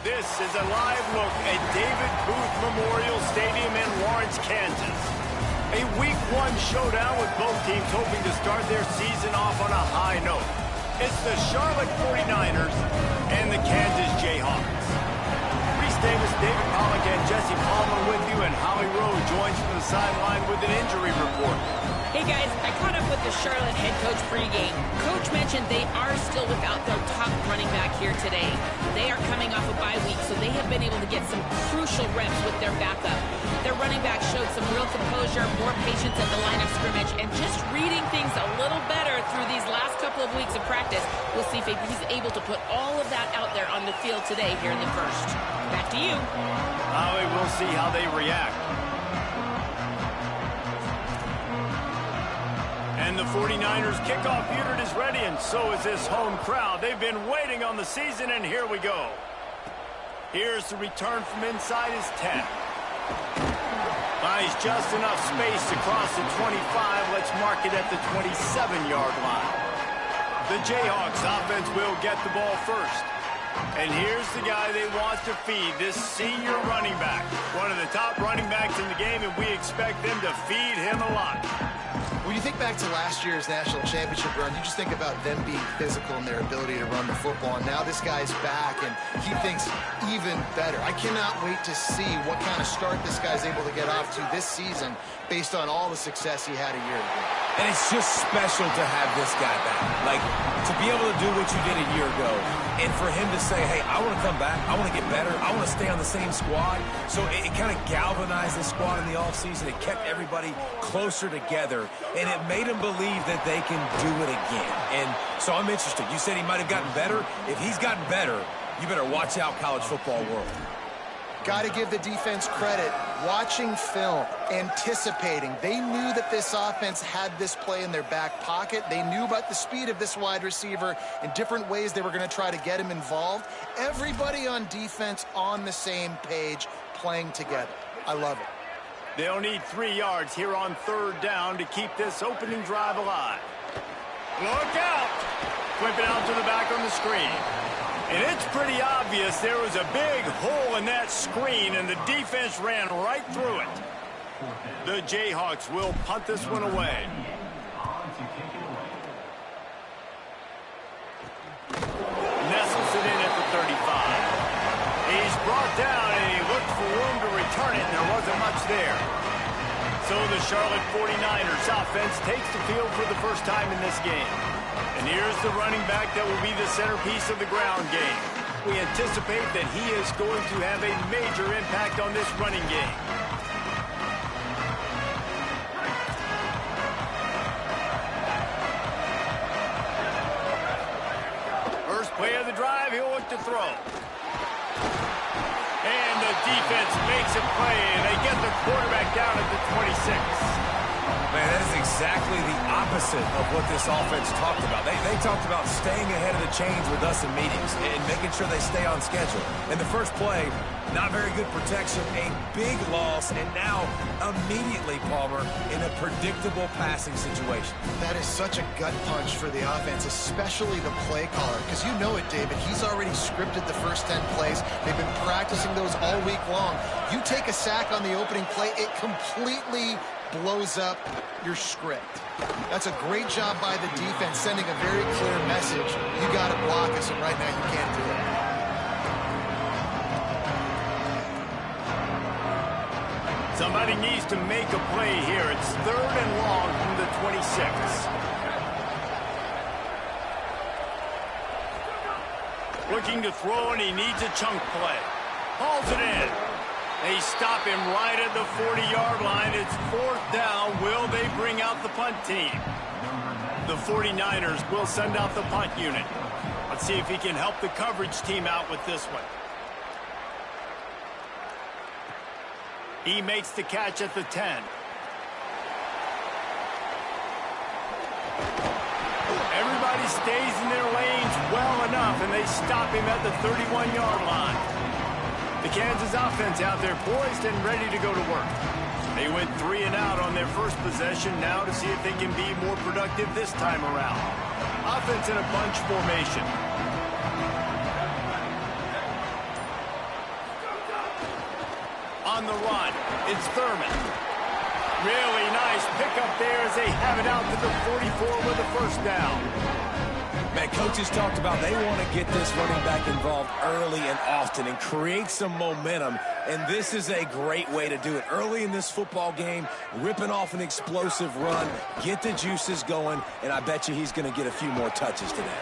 This is a live look at David Booth Memorial Stadium in Lawrence, Kansas. A Week 1 showdown with both teams hoping to start their season off on a high note. It's the Charlotte 49ers and the Kansas Jayhawks. Reese Davis, David Pollack, and Jesse Palmer with you, and Howie Rowe joins from the sideline with an injury report. Hey guys, I caught up with the Charlotte head coach pregame. Coach mentioned they are still without their top running back here today. They are coming off a bye week, so they have been able to get some crucial reps with their backup. Their running back showed some real composure, more patience at the line of scrimmage, and just reading things a little better through these last couple of weeks of practice. We'll see if he's able to put all of that out there on the field today here in the first. Back to you. Howie, we'll see how they react. And the 49ers kickoff unit is ready, and so is this home crowd. They've been waiting on the season, and here we go. Here's the return from inside his 10. Buys just enough space to cross the 25. Let's mark it at the 27-yard line. The Jayhawks offense will get the ball first. And here's the guy they want to feed, this senior running back. One of the top running backs in the game, and we expect them to feed him a lot. When you think back to last year's national championship run, you just think about them being physical in their ability to run the football. And now this guy's back, and he thinks even better. I cannot wait to see what kind of start this guy's able to get off to this season based on all the success he had a year ago. And it's just special to have this guy back. Like, to be able to do what you did a year ago, and for him to say, hey, I want to come back, I want to get better, I want to stay on the same squad. So it kind of galvanized the squad in the offseason. It kept everybody closer together, and it made them believe that they can do it again. And so I'm interested. You said he might have gotten better. If he's gotten better, you better watch out, college football world. Got to give the defense credit. Watching film, anticipating. They knew that this offense had this play in their back pocket. They knew about the speed of this wide receiver and different ways they were going to try to get him involved. Everybody on defense on the same page, playing together. I love it. They'll need 3 yards here on third down to keep this opening drive alive. Look out! Whip it out to the back on the screen. And it's pretty obvious there was a big hole in that screen, and the defense ran right through it. The Jayhawks will punt this one away. Nestles it in at the 35. He's brought down, and he looked for room to return it, and there wasn't much there. So the Charlotte 49ers offense takes the field for the first time in this game. And here's the running back that will be the centerpiece of the ground game. We anticipate that he is going to have a major impact on this running game. First play of the drive, he'll look to throw. And the defense makes a play, and they get the quarterback down at the 26. Man, that is exactly the opposite of what this offense talked about. They talked about staying ahead of the chains with us in meetings and making sure they stay on schedule. In the first play, not very good protection, a big loss, and now immediately, Palmer, in a predictable passing situation. That is such a gut punch for the offense, especially the play caller, because you know it, David. He's already scripted the first 10 plays. They've been practicing those all week long. You take a sack on the opening play, it completely blows up your script. That's a great job by the defense, sending a very clear message. You got to block us, and right now you can't do it. Somebody needs to make a play here. It's 3rd and long from the 26. Looking to throw, and he needs a chunk play. Hauls it in. They stop him right at the 40-yard line. It's 4th down. Will they bring out the punt team? The 49ers will send out the punt unit. Let's see if he can help the coverage team out with this one. He makes the catch at the 10. Everybody stays in their lanes well enough, and they stop him at the 31-yard line. The Kansas offense out there poised and ready to go to work. They went 3 and out on their first possession, now to see if they can be more productive this time around. Offense in a bunch formation. on the run. It's Thurman. Really nice pickup there as they have it out to the 44 with a first down. Man, coaches talked about they want to get this running back involved early and often and create some momentum, and this is a great way to do it. Early in this football game, ripping off an explosive run, get the juices going, and I bet you he's going to get a few more touches today.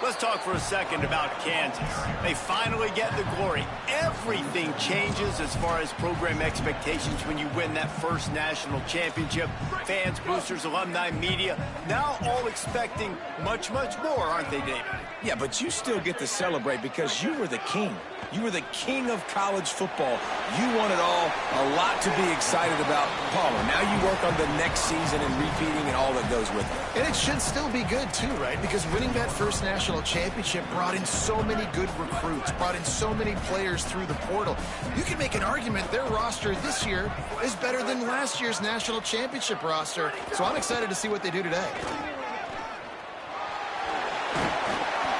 Let's talk for a second about Kansas. They finally get the glory. Everything changes as far as program expectations when you win that first national championship. Fans, boosters, alumni, media, now all expecting much, much more, aren't they, David? Yeah, but you still get to celebrate because you were the king. You were the king of college football. You won it all. A lot to be excited about. Palmer, now you work on the next season and repeating and all that goes with it. And it should still be good, too, right? Because winning that first national championship brought in so many good recruits, brought in so many players through the portal. You can make an argument their roster this year is better than last year's national championship roster. So I'm excited to see what they do today.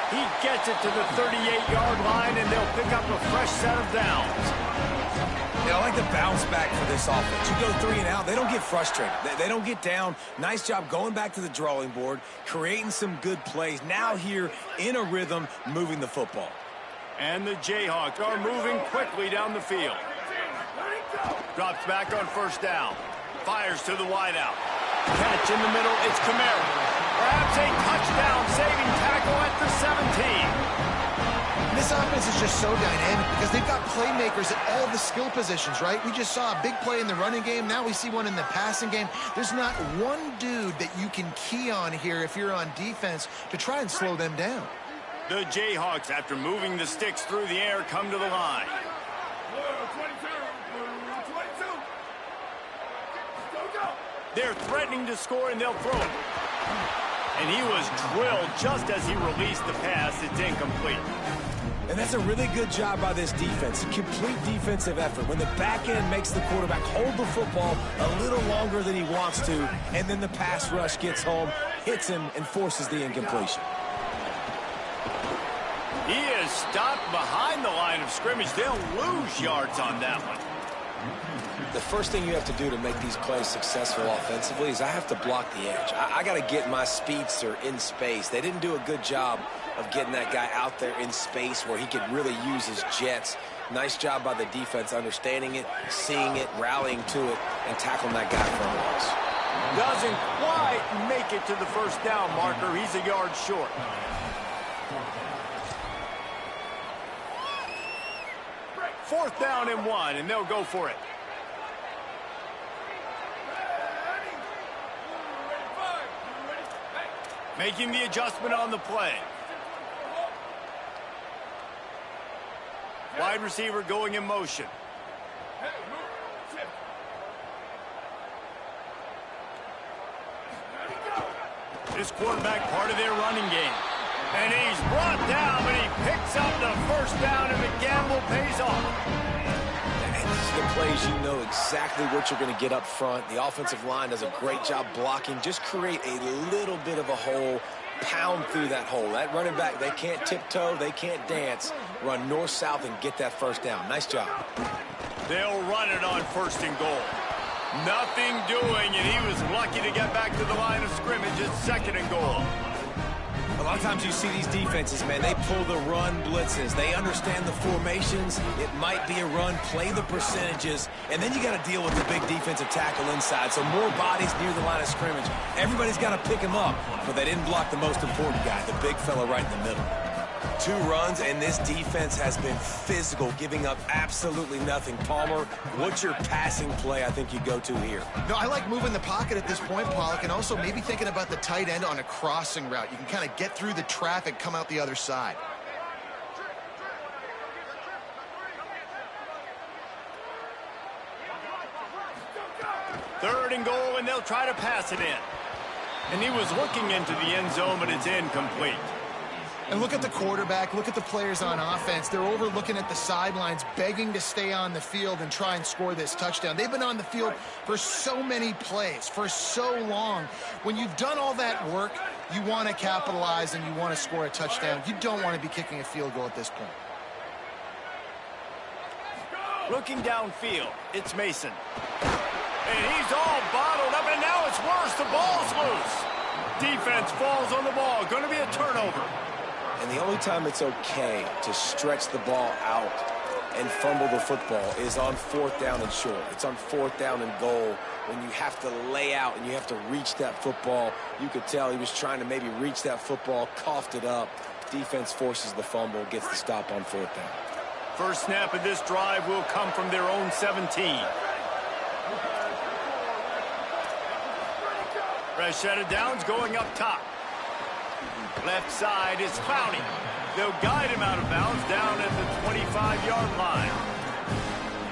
He gets it to the 38-yard line, and they'll pick up a fresh set of downs. I like the bounce back for this offense. You go 3 and out, they don't get frustrated. They don't get down. Nice job going back to the drawing board, creating some good plays. Now here in a rhythm, moving the football. And the Jayhawks are moving quickly down the field. Drops back on first down. Fires to the wideout. Catch in the middle, it's Kamara. Grabs a touchdown, saving tackle at the 17. This offense is just so dynamic because they've got playmakers at all the skill positions, right? We just saw a big play in the running game. Now we see one in the passing game. There's not one dude that you can key on here if you're on defense to try and slow them down. The Jayhawks, after moving the sticks through the air, come to the line. They're threatening to score, and they'll throw it. And he was drilled just as he released the pass. It's incomplete. And that's a really good job by this defense. Complete defensive effort. When the back end makes the quarterback hold the football a little longer than he wants to, and then the pass rush gets home, hits him, and forces the incompletion. He is stopped behind the line of scrimmage. They'll lose yards on that one. The first thing you have to do to make these plays successful offensively is I have to block the edge. I got to get my speedster in space. They didn't do a good job of getting that guy out there in space where he could really use his jets. Nice job by the defense understanding it, seeing it, rallying to it, and tackling that guy for a loss. Doesn't quite make it to the first down marker. He's a yard short. Fourth down and 1, and they'll go for it. Making the adjustment on the play. Wide receiver going in motion. This quarterback part of their running game. And he's brought down, but he picks up the first down, and the gamble pays off. The plays, you know exactly what you're going to get up front. The offensive line does a great job blocking. Just create a little bit of a hole, pound through that hole. That running back, they can't tiptoe, they can't dance. Run north-south and get that first down. Nice job. They'll run it on first and goal. Nothing doing, and he was lucky to get back to the line of scrimmage at second and goal. A lot of times you see these defenses, man, they pull the run blitzes. They understand the formations. It might be a run, play the percentages, and then you got to deal with the big defensive tackle inside. So more bodies near the line of scrimmage. Everybody's got to pick him up, but they didn't block the most important guy, the big fella right in the middle. 2 runs, and this defense has been physical, giving up absolutely nothing. Palmer, what's your passing play I think you go to here? No, I like moving the pocket at this point, Pollock, and also maybe thinking about the tight end on a crossing route. You can kind of get through the traffic, come out the other side. Third and goal, and they'll try to pass it in. And he was looking into the end zone, but it's incomplete. And look at the quarterback, look at the players on offense. They're over looking at the sidelines, begging to stay on the field and try and score this touchdown. They've been on the field for so many plays, for so long. When you've done all that work, you want to capitalize and you want to score a touchdown. You don't want to be kicking a field goal at this point. Looking downfield, it's Mason. And he's all bottled up, and now it's worse. The ball's loose. Defense falls on the ball. Going to be a turnover. And the only time it's okay to stretch the ball out and fumble the football is on 4th down and short. It's on 4th down and goal when you have to lay out and you have to reach that football. You could tell he was trying to maybe reach that football, coughed it up. Defense forces the fumble, gets the stop on 4th down. First snap of this drive will come from their own 17. Fresh set of downs going up top. Left side is Clowney. They'll guide him out of bounds down at the 25-yard line.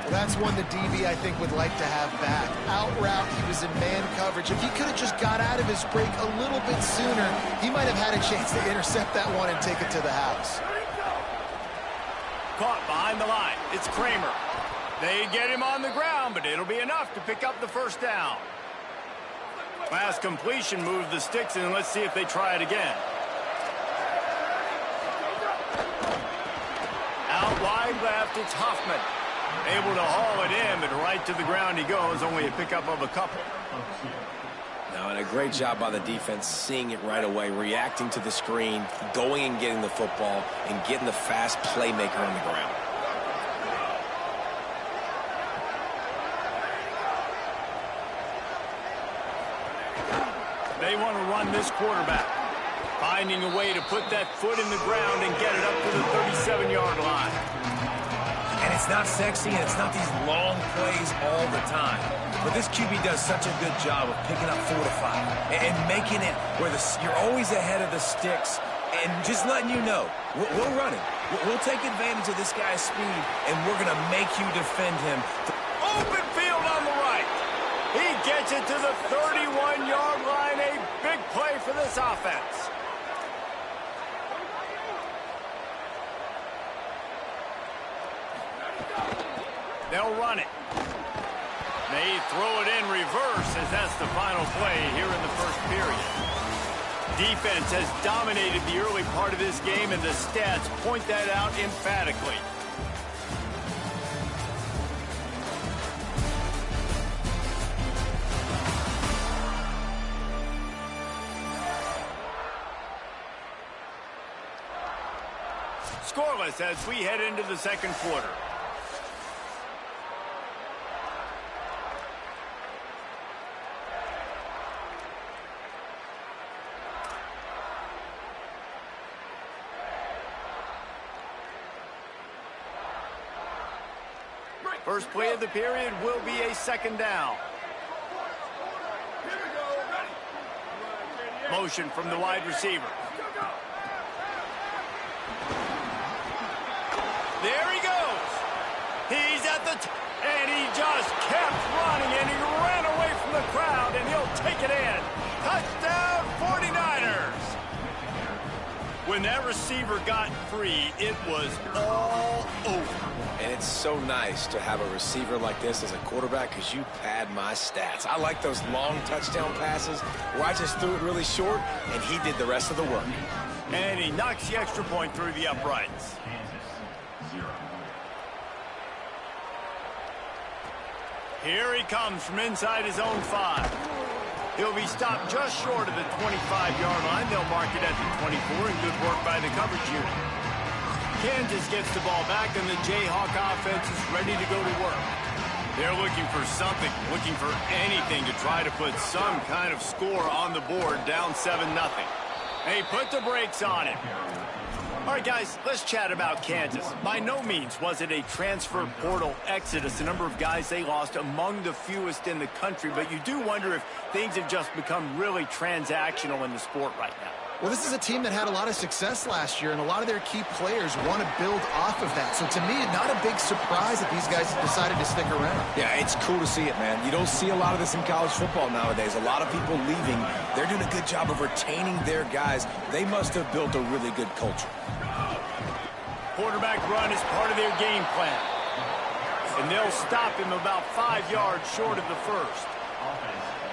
Well, that's one the DB, I think, would like to have back. Out route, he was in man coverage. If he could have just got out of his break a little bit sooner, he might have had a chance to intercept that one and take it to the house. Caught behind the line. It's Kramer. They get him on the ground, but it'll be enough to pick up the first down. Last completion moved the sticks, and let's see if they try it again. Out wide left, it's Hoffman. Able to haul it in, but right to the ground he goes, only a pickup of a couple. Now, and a great job by the defense, seeing it right away, reacting to the screen, going and getting the football, and getting the fast playmaker on the ground. They want to run this quarterback, finding a way to put that foot in the ground and get it up to the 37-yard line. And it's not sexy, and it's not these long plays all the time. But this QB does such a good job of picking up 4 to 5 and making it where you're always ahead of the sticks and just letting you know, we'll run it. We'll take advantage of this guy's speed, and we're going to make you defend him. Open field on the right. He gets it to the 31-yard line. A big play for this offense. They'll run it. They throw it in reverse as that's the final play here in the first period. Defense has dominated the early part of this game, and the stats point that out emphatically. Scoreless as we head into the second quarter. First play of the period will be a second down. Motion from the wide receiver. There he goes. He's at the and he just kept running, and he ran away from the crowd, and he'll take it in. Touchdown, 49ers. When that receiver got free, it was all over. And it's so nice to have a receiver like this as a quarterback because you pad my stats. I like those long touchdown passes where I just threw it really short, and he did the rest of the work. And he knocks the extra point through the uprights. Here he comes from inside his own 5. He'll be stopped just short of the 25-yard line. They'll mark it at the 24, and good work by the coverage unit. Kansas gets the ball back, and the Jayhawk offense is ready to go to work. They're looking for something, looking for anything to try to put some kind of score on the board, down 7-0. They put the brakes on it. All right, guys, let's chat about Kansas. By no means was it a transfer portal exodus. The number of guys they lost among the fewest in the country, but you do wonder if things have just become really transactional in the sport right now. Well, this is a team that had a lot of success last year, and a lot of their key players want to build off of that. So to me, not a big surprise that these guys have decided to stick around. Yeah, it's cool to see it, man. You don't see a lot of this in college football nowadays. A lot of people leaving. They're doing a good job of retaining their guys. They must have built a really good culture. Quarterback run is part of their game plan. And they'll stop him about 5 yards short of the first.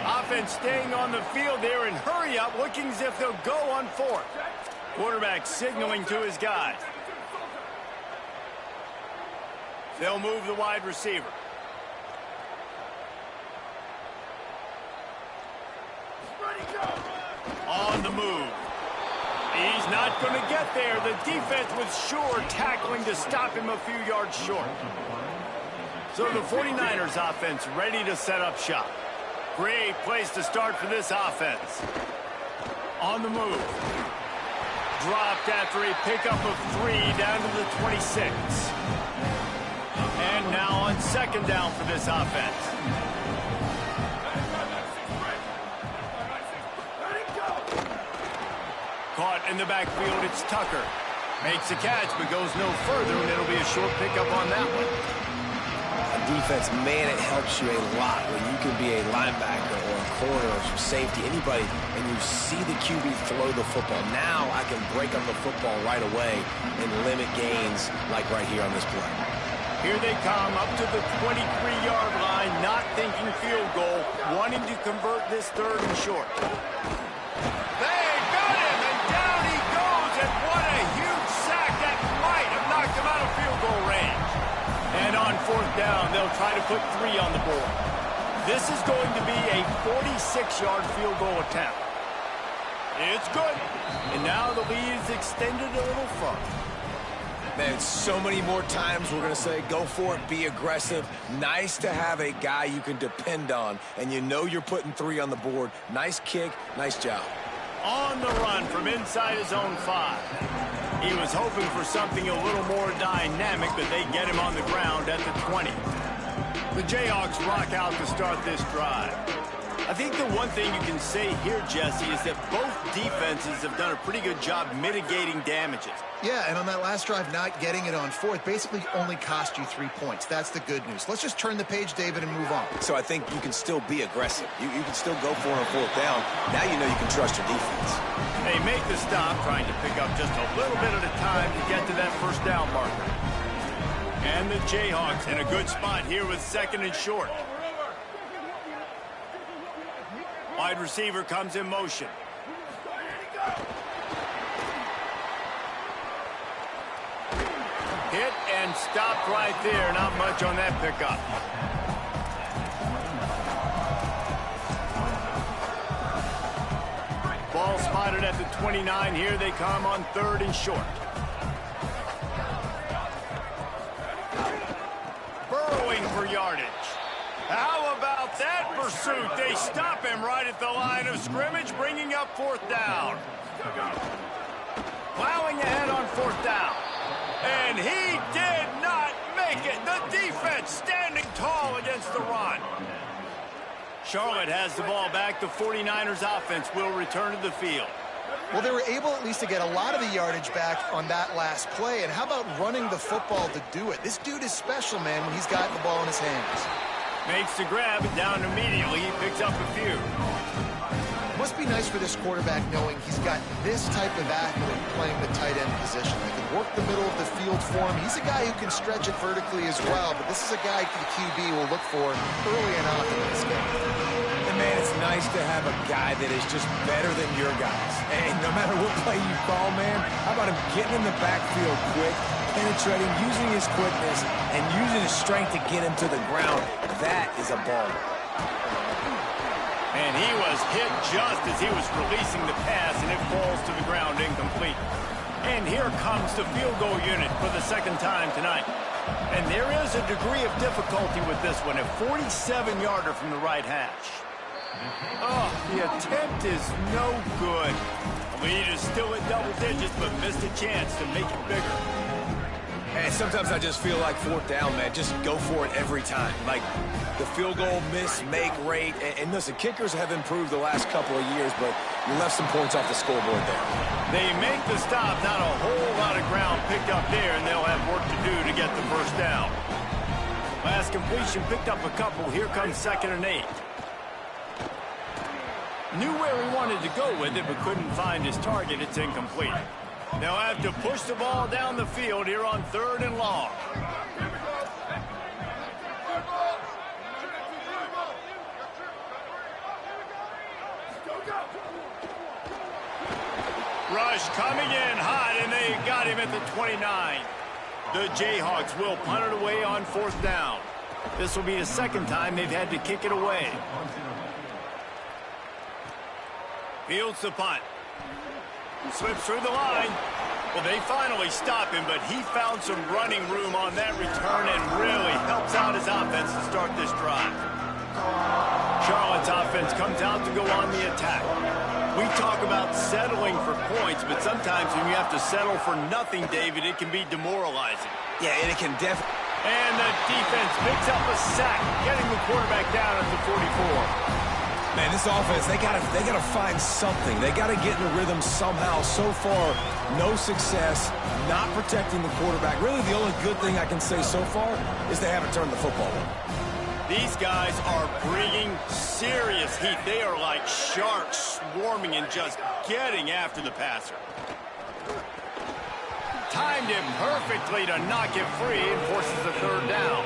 Offense staying on the field there and hurry up, looking as if they'll go on 4th. Quarterback signaling to his guys. They'll move the wide receiver. On the move. He's not going to get there. The defense was sure tackling to stop him a few yards short. So the 49ers offense ready to set up shop. Great place to start for this offense. On the move. Dropped after a pickup of 3 down to the 26. And now on second down for this offense. Caught in the backfield, it's Tucker. Makes a catch, but goes no further, and it'll be a short pickup on that one. Defense, man, it helps you a lot when you can be a linebacker or a corner or some safety, anybody, and you see the QB throw the football. Now I can break up the football right away and limit gains like right here on this play. Here they come up to the 23-yard line, not thinking field goal, wanting to convert this third and short. They got him, and down he goes, and what a huge sack that might have knocked him out of field goal range. And on fourth down, they'll try to put 3 on the board. This is going to be a 46-yard field goal attempt. It's good. And now the lead is extended a little further. Man, so many more times we're going to say, go for it, be aggressive. Nice to have a guy you can depend on, and you know you're putting 3 on the board. Nice kick, nice job. On the run from inside his own 5. He was hoping for something a little more dynamic, but they get him on the ground at the 20. The Jayhawks rock out to start this drive. I think the one thing you can say here, Jesse, is that both defenses have done a pretty good job mitigating damages. Yeah, and on that last drive, not getting it on fourth basically only cost you 3 points. That's the good news. Let's just turn the page, David, and move on. So I think you can still be aggressive. You can still go for it on fourth down. Now you know you can trust your defense. They make the stop, trying to pick up just a little bit at a time to get to that first down marker. And the Jayhawks in a good spot here with second and short. Wide receiver comes in motion. Hit and stopped right there. Not much on that pickup. Ball spotted at the 29. Here they come on third and short. Burrowing for yardage. How about that pursuit? They stop him right at the line of scrimmage, bringing up fourth down. Plowing ahead on fourth down. And he did not make it. The defense standing tall against the run. Charlotte has the ball back. The 49ers offense will return to the field. Well, they were able at least to get a lot of the yardage back on that last play. And how about running the football to do it? This dude is special, man, when he's got the ball in his hands. Makes the grab, and down immediately. He picks up a few. Must be nice for this quarterback knowing he's got this type of athlete playing the tight end position. They can work the middle of the field for him. He's a guy who can stretch it vertically as well, but this is a guy the QB will look for early and often in this game. And man, it's nice to have a guy that is just better than your guys. And no matter what play you call, man, how about him getting in the backfield quick, penetrating, using his quickness, and using his strength to get him to the ground. That is a ball. And he was hit just as he was releasing the pass, and it falls to the ground incomplete. And here comes the field goal unit for the second time tonight. And there is a degree of difficulty with this one, a 47-yarder from the right hash. Oh, the attempt is no good. The lead is still at double digits, but missed a chance to make it bigger. And sometimes I just feel like fourth down, man. Just go for it every time. Like the field goal miss-make rate. And listen, kickers have improved the last couple of years, but you left some points off the scoreboard there. They make the stop. Not a whole lot of ground picked up there, and they'll have work to do to get the first down. Last completion picked up a couple. Here comes second and 8. Knew where he wanted to go with it, but couldn't find his target. It's incomplete. They'll have to push the ball down the field here on third and long. Rush coming in hot, and they got him at the 29. The Jayhawks will punt it away on 4th down. This will be the second time they've had to kick it away. Fields the punt. Slips through the line. Well, they finally stop him, but he found some running room on that return and really helps out his offense to start this drive. Charlotte's offense comes out to go on the attack. We talk about settling for points, but sometimes when you have to settle for nothing, David, it can be demoralizing. Yeah, and it can definitely... And the defense picks up a sack, getting the quarterback down at the 44. Man, this offense, they gotta find something. They gotta get in a rhythm somehow. So far, no success, not protecting the quarterback. Really, the only good thing I can say so far is they haven't turned the football over. These guys are bringing serious heat. They are like sharks swarming and just getting after the passer. Timed him perfectly to knock it free and forces a 3rd down.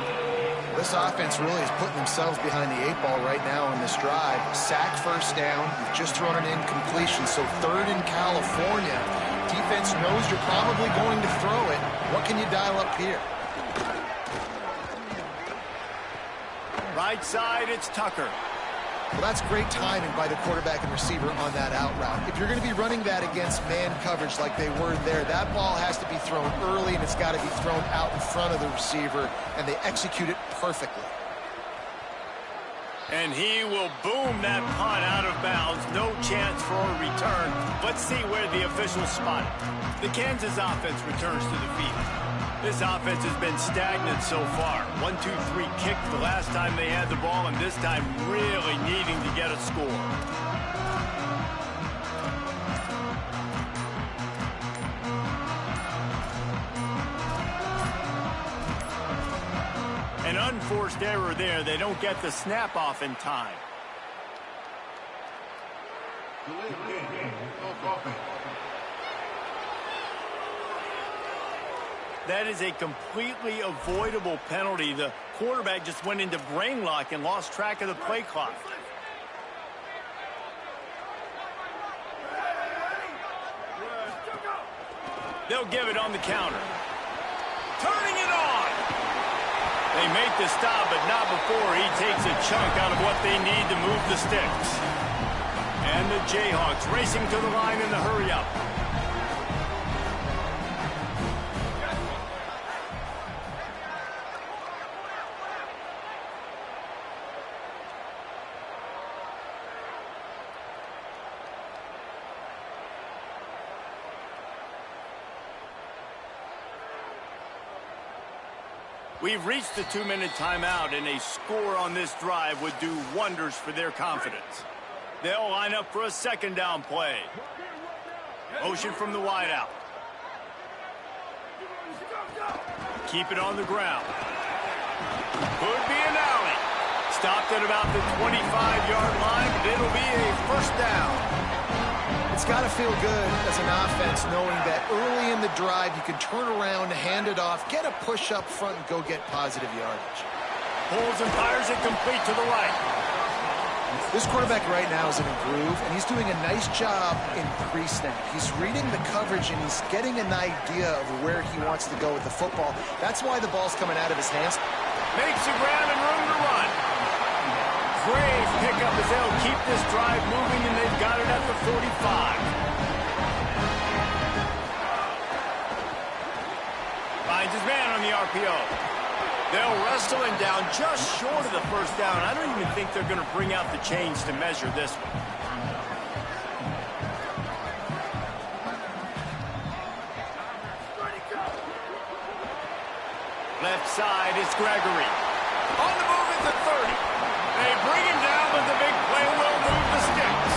This offense really is putting themselves behind the 8 ball right now in this drive. Sack 1st down. You've just thrown an incompletion, so 3rd in California. Defense knows you're probably going to throw it. What can you dial up here? Right side, it's Tucker. Well, that's great timing by the quarterback and receiver on that out route. If you're going to be running that against man coverage like they were there, that ball has to be thrown early, and it's got to be thrown out in front of the receiver, and they execute it perfectly. And he will boom that punt out of bounds. No chance for a return. Let's see where the officials spot it. The Kansas offense returns to the field. This offense has been stagnant so far. 1-2-3 kick the last time they had the ball, and this time really needing to get a score. An unforced error there. They don't get the snap off in time. That is a completely avoidable penalty. The quarterback just went into brain lock and lost track of the play clock. They'll give it on the counter. Turning it on. They make the stop, but not before he takes a chunk out of what they need to move the sticks. And the Jayhawks racing to the line in the hurry-up. We've reached the 2-minute timeout, and a score on this drive would do wonders for their confidence. They'll line up for a 2nd down play. Motion from the wideout. Keep it on the ground. Could be an alley. Stopped at about the 25-yard line, but it'll be a 1st down. It's got to feel good as an offense knowing that early in the drive you can turn around, hand it off, get a push up front, and go get positive yardage. Pulls and fires it complete to the right. This quarterback right now is in a groove, and he's doing a nice job in pre-snap. He's reading the coverage, and he's getting an idea of where he wants to go with the football. That's why the ball's coming out of his hands. Makes the ground and room to run. Great pickup as they'll keep this drive moving, and they've got it at the 45. Finds his man on the RPO. They'll wrestle him down just short of the 1st down. I don't even think they're going to bring out the chains to measure this one. Left side, it's Gregory. On the move at the 30. They bring him down, but the big play will move the sticks.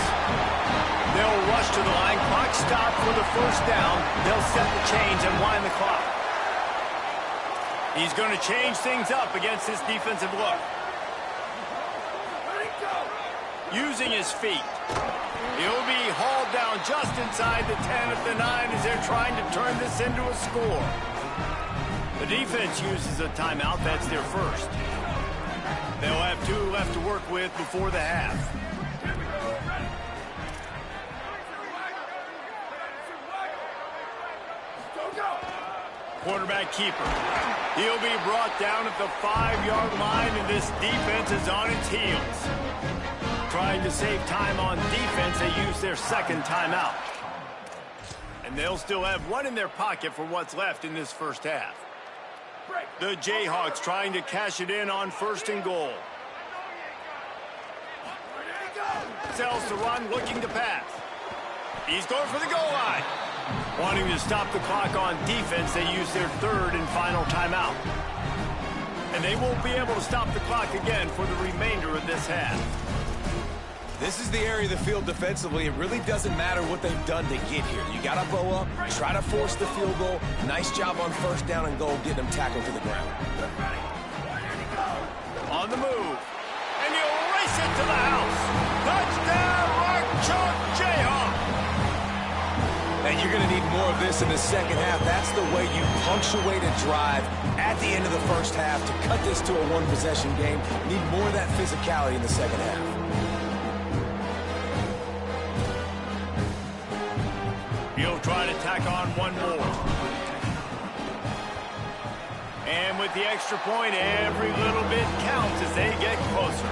They'll rush to the line. Clock stop for the 1st down. They'll set the chains and wind the clock. He's going to change things up against this defensive look. Using his feet. He'll be hauled down just inside the 10 at the 9 as they're trying to turn this into a score. The defense uses a timeout. That's their 1st. They'll have 2 left to work with before the half. Quarterback keeper. He'll be brought down at the 5-yard line, and this defense is on its heels. Trying to save time on defense, they use their second timeout. And they'll still have one in their pocket for what's left in this first half. The Jayhawks trying to cash it in on 1st and goal. Sells to run, looking to pass. He's going for the goal line. Wanting to stop the clock on defense, they use their 3rd and final timeout. And they won't be able to stop the clock again for the remainder of this half. This is the area of the field defensively. It really doesn't matter what they've done to get here. You got to bow up, try to force the field goal. Nice job on 1st down and goal, getting them tackled to the ground. On the move. And he'll race it to the house. Touchdown, Rock Chalk Jayhawks. And you're going to need more of this in the second half. That's the way you punctuate a drive at the end of the first half to cut this to a one-possession game. Need more of that physicality in the second half. He'll try to tack on one more. And with the extra point, every little bit counts as they get closer.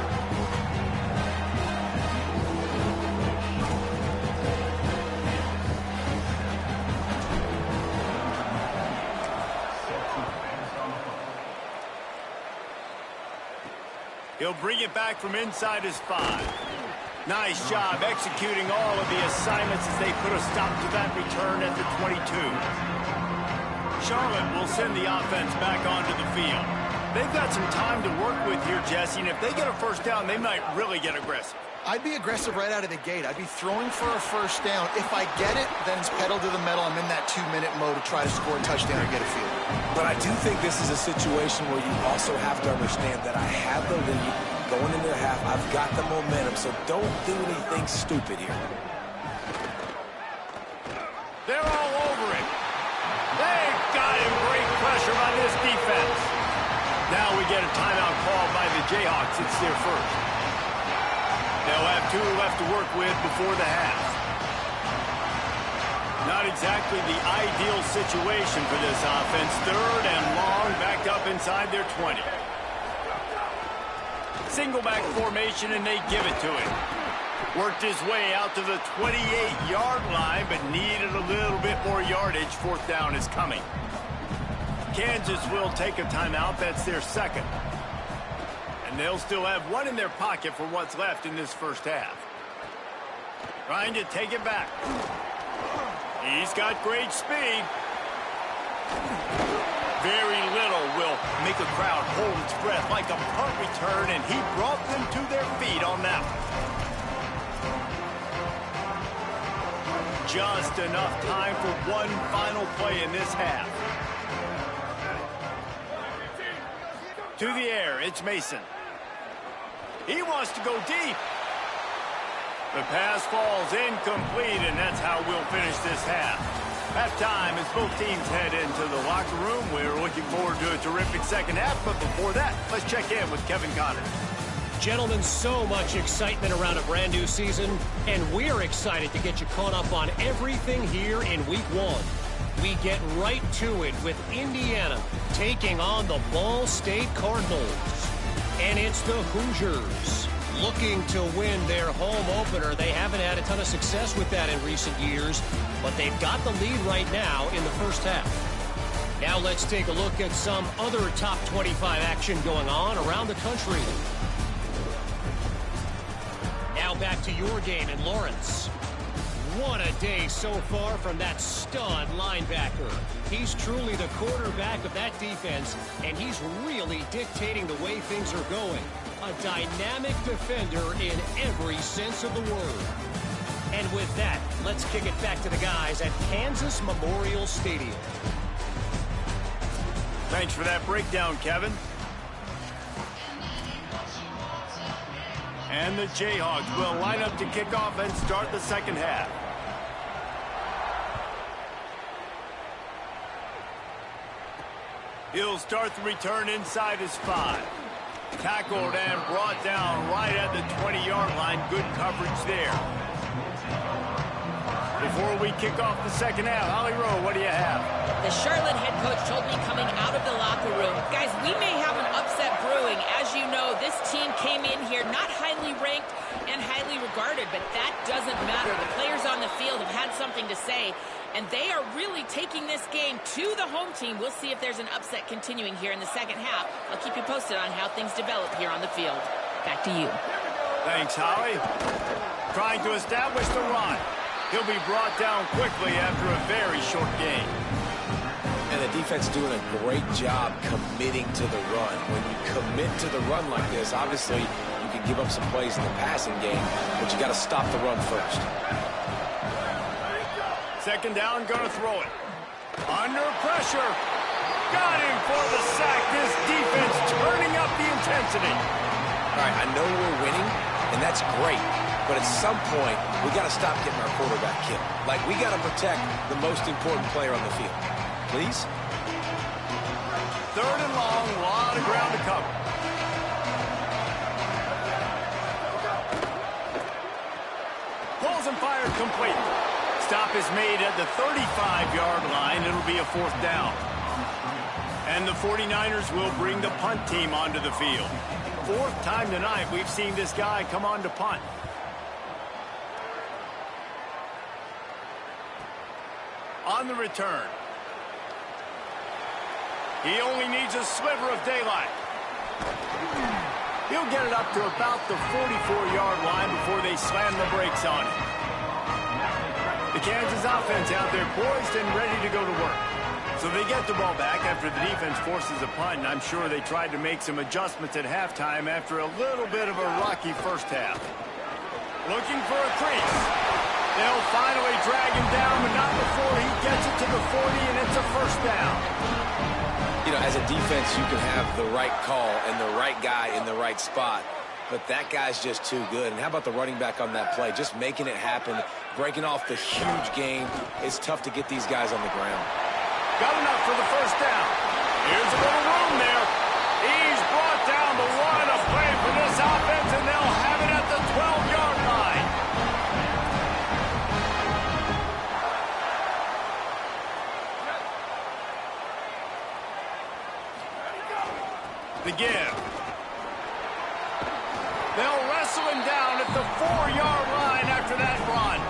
He'll bring it back from inside his 5. Nice job executing all of the assignments as they put a stop to that return at the 22. Charlotte will send the offense back onto the field. They've got some time to work with here, Jesse, and if they get a 1st down, they might really get aggressive. I'd be aggressive right out of the gate. I'd be throwing for a 1st down. If I get it, then it's pedal to the metal. I'm in that 2-minute mode to try to score a touchdown or get a field. But I do think this is a situation where you also have to understand that I have the lead going into the half. I've got the momentum, so don't do anything stupid here. They're all over it. They've got him. Great pressure by this defense. Now we get a timeout called by the Jayhawks. It's their 1st. They'll have 2 left to work with before the half. Not exactly the ideal situation for this offense. 3rd and long, backed up inside their 20. Single back formation, and they give it to him. Worked his way out to the 28-yard line, but needed a little bit more yardage. 4th down is coming. Kansas will take a timeout. That's their 2nd. And they'll still have one in their pocket for what's left in this first half. Trying to take it back. He's got great speed. Very little will make a crowd hold its breath like a punt return, and he brought them to their feet on that one. Just enough time for one final play in this half. To the air, it's Mason. He wants to go deep. The pass falls incomplete, and that's how we'll finish this half. Halftime as both teams head into the locker room. We're looking forward to a terrific second half, but before that, let's check in with Kevin Connors. Gentlemen, so much excitement around a brand new season, and we're excited to get you caught up on everything here in Week 1. We get right to it with Indiana taking on the Ball State Cardinals. And it's the Hoosiers looking to win their home opener. They haven't had a ton of success with that in recent years, but they've got the lead right now in the first half. Now let's take a look at some other top 25 action going on around the country. Now back to your game in Lawrence. What a day so far from that stud linebacker. He's truly the quarterback of that defense, and he's really dictating the way things are going. A dynamic defender in every sense of the word. And with that, let's kick it back to the guys at Kansas Memorial Stadium. Thanks for that breakdown, Kevin. And the Jayhawks will line up to kick off and start the second half. He'll start the return inside his 5. Tackled and brought down right at the 20-yard line. Good coverage there. before we kick off the second half. Holly Rowe, what do you have? The Charlotte head coach told me coming out of the locker room, guys, we may have an upset brewing. As you know, this team came in here not highly ranked and highly regarded, but that doesn't matter. The players on the field have had something to say, and they are really taking this game to the home team. We'll see if there's an upset continuing here in the second half. I'll keep you posted on how things develop here on the field. Back to you. Thanks, Holly. Trying to establish the run. He'll be brought down quickly after a very short game. And the defense doing a great job committing to the run. When you commit to the run like this, obviously you can give up some plays in the passing game, but you got to stop the run first. Second down, gonna throw it. Under pressure. Got him for the sack. This defense turning up the intensity. All right, I know we're winning, and that's great. But at some point, we got to stop getting our quarterback killed. Like, we got to protect the most important player on the field. Please? Third and long, a lot of ground to cover. Pulls and fires complete. Stop is made at the 35-yard line. It'll be a fourth down. And the 49ers will bring the punt team onto the field. Fourth time tonight we've seen this guy come on to punt. On the return. He only needs a sliver of daylight. He'll get it up to about the 44-yard line before they slam the brakes on it. The Kansas offense out there poised and ready to go to work. So they get the ball back after the defense forces a punt, and I'm sure they tried to make some adjustments at halftime after a little bit of a rocky first half. Looking for a crease. They'll finally drag him down, but not before he gets it to the 40, and it's a first down. You know, as a defense, you can have the right call and the right guy in the right spot, but that guy's just too good. And how about the running back on that play? Just making it happen, breaking off the huge game. It's tough to get these guys on the ground. Got enough for the first down. Here's a little room there. He's brought down the one a play for this offense, and they'll have it at the 12-yard line. The give. They'll wrestle him down at the 4-yard line after that run.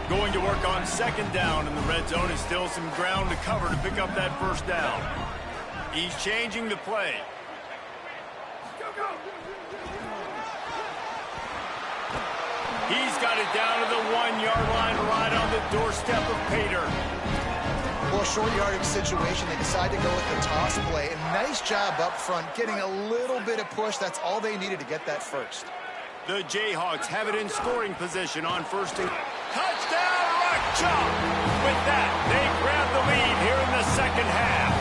Going to work on second down in the red zone is still some ground to cover to pick up that first down. He's changing the play. He's got it down to the 1-yard line right on the doorstep of Pater. Well, short yardage situation, they decide to go with the toss play. And nice job up front, getting a little bit of push. That's all they needed to get that first. The Jayhawks have it in scoring position on first and... Touchdown, Rock Chop! With that, they grab the lead here in the second half.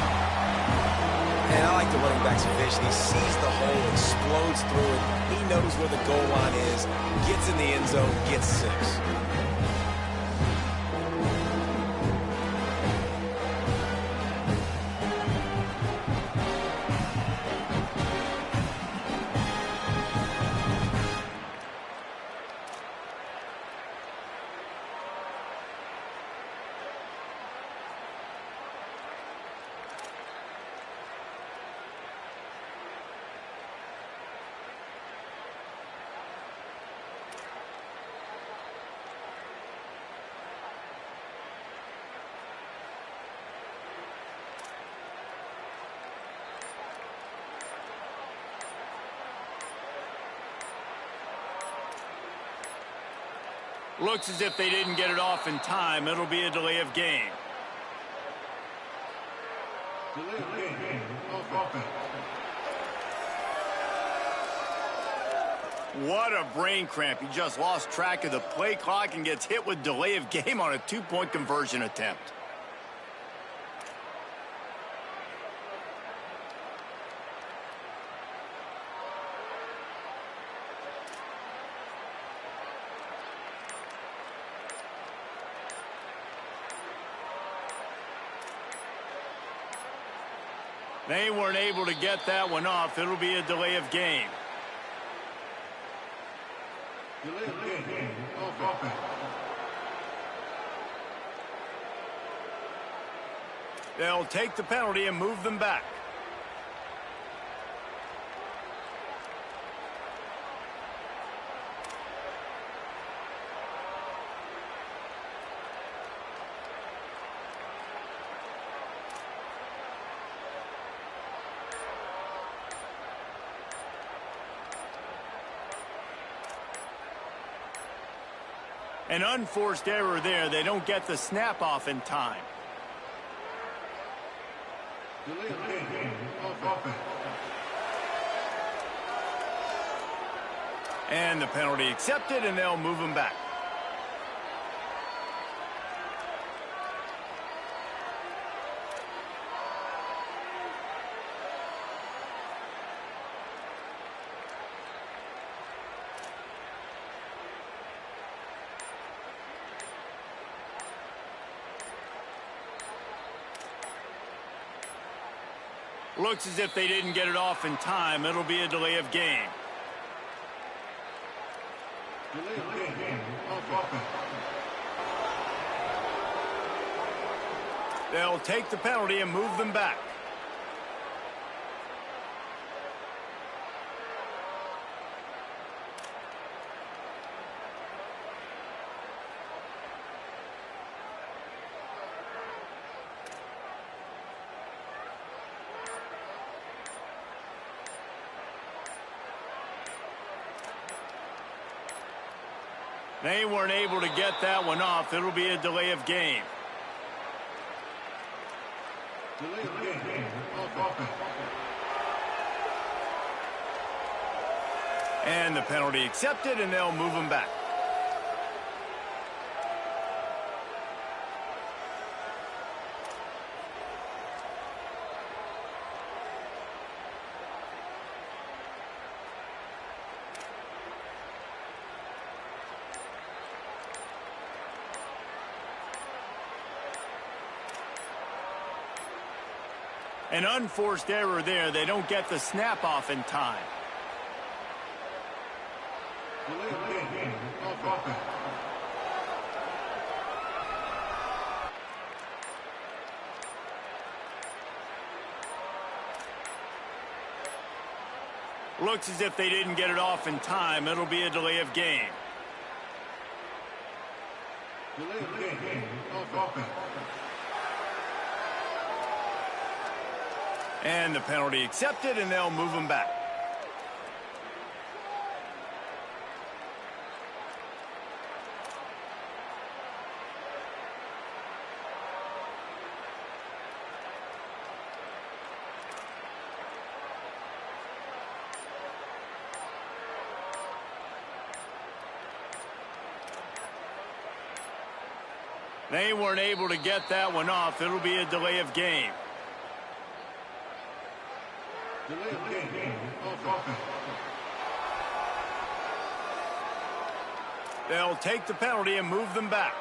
And I like the running back's vision. He sees the hole, explodes through it. He knows where the goal line is, gets in the end zone, gets 6. Looks as if they didn't get it off in time. It'll be a delay of game. What a brain cramp. He just lost track of the play clock and gets hit with delay of game on a 2-point conversion attempt. They weren't able to get that one off. It'll be a delay of game. They'll take the penalty and move them back. An unforced error there. They don't get the snap off in time. And the penalty accepted, and they'll move him back. Looks as if they didn't get it off in time. It'll be a delay of game. They'll take the penalty and move them back. They weren't able to get that one off. It'll be a delay of game. And the penalty accepted, and they'll move him back. An unforced error there. They don't get the snap off in time. Looks as if they didn't get it off in time. It'll be a delay of game. And the penalty accepted, and they'll move him back. They weren't able to get that one off. It'll be a delay of game. They'll take the penalty and move them back.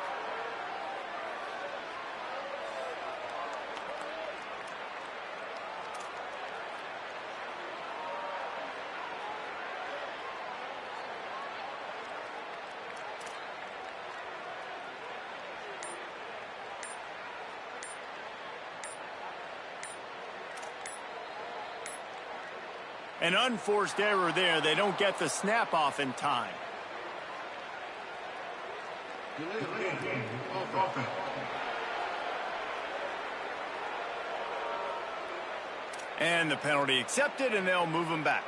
An unforced error there. They don't get the snap off in time. And the penalty accepted, and they'll move him back.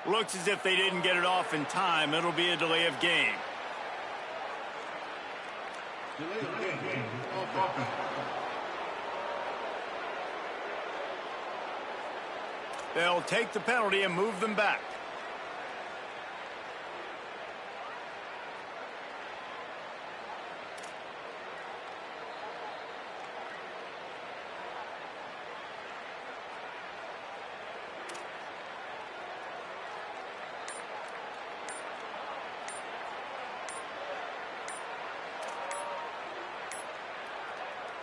Looks as if they didn't get it off in time. It'll be a delay of game. They'll take the penalty and move them back.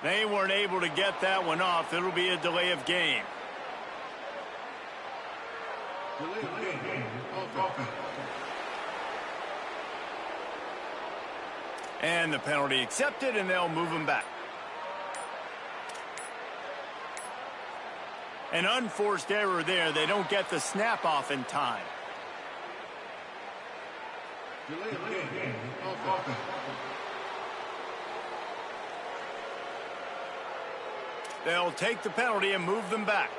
They weren't able to get that one off. It'll be a delay of game. And the penalty accepted, and they'll move him back. An unforced error there. They don't get the snap off in time. They'll take the penalty and move them back.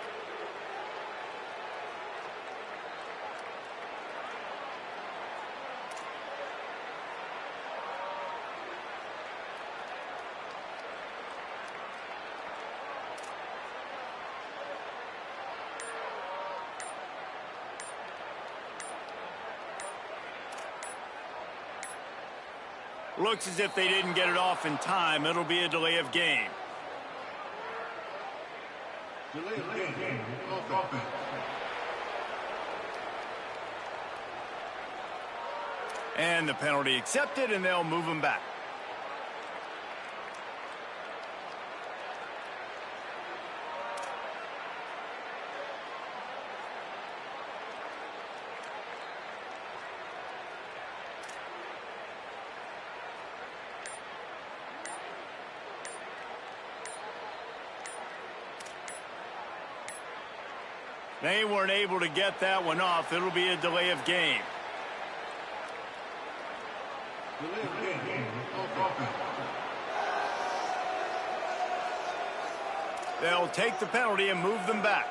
Looks as if they didn't get it off in time. It'll be a delay of game. And the penalty accepted, and they'll move him back. They weren't able to get that one off. It'll be a delay of game. They'll take the penalty and move them back.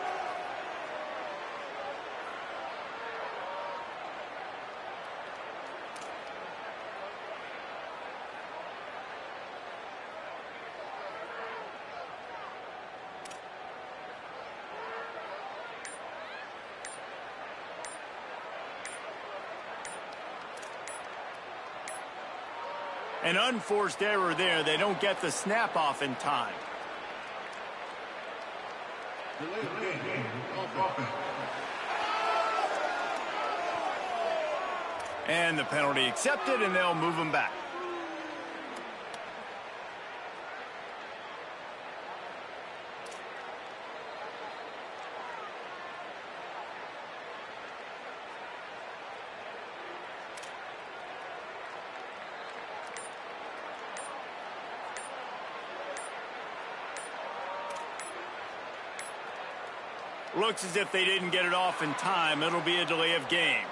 An unforced error there. They don't get the snap off in time. And the penalty accepted, and they'll move him back. Looks as if they didn't get it off in time. It'll be a delay of game.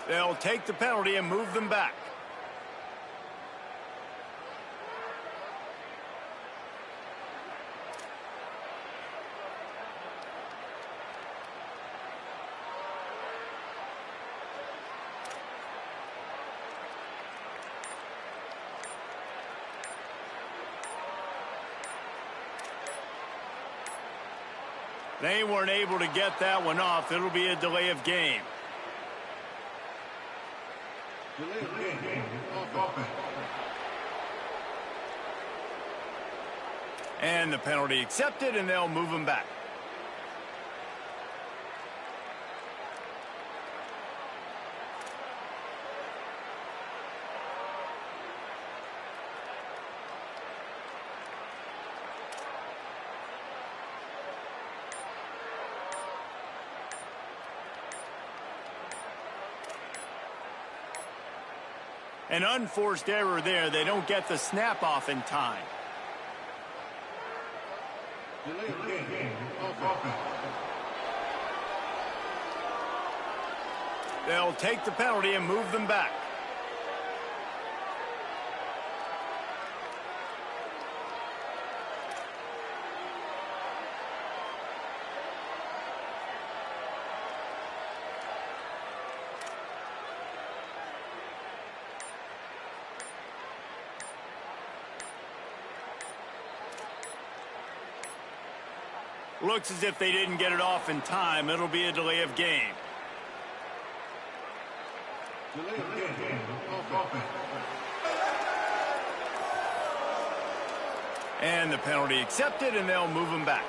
They'll take the penalty and move them back. They weren't able to get that one off. It'll be a delay of game. And the penalty accepted, and they'll move him back. An unforced error there. They don't get the snap off in time. They'll take the penalty and move them back. Looks as if they didn't get it off in time. It'll be a delay of game. And the penalty accepted, and they'll move him back.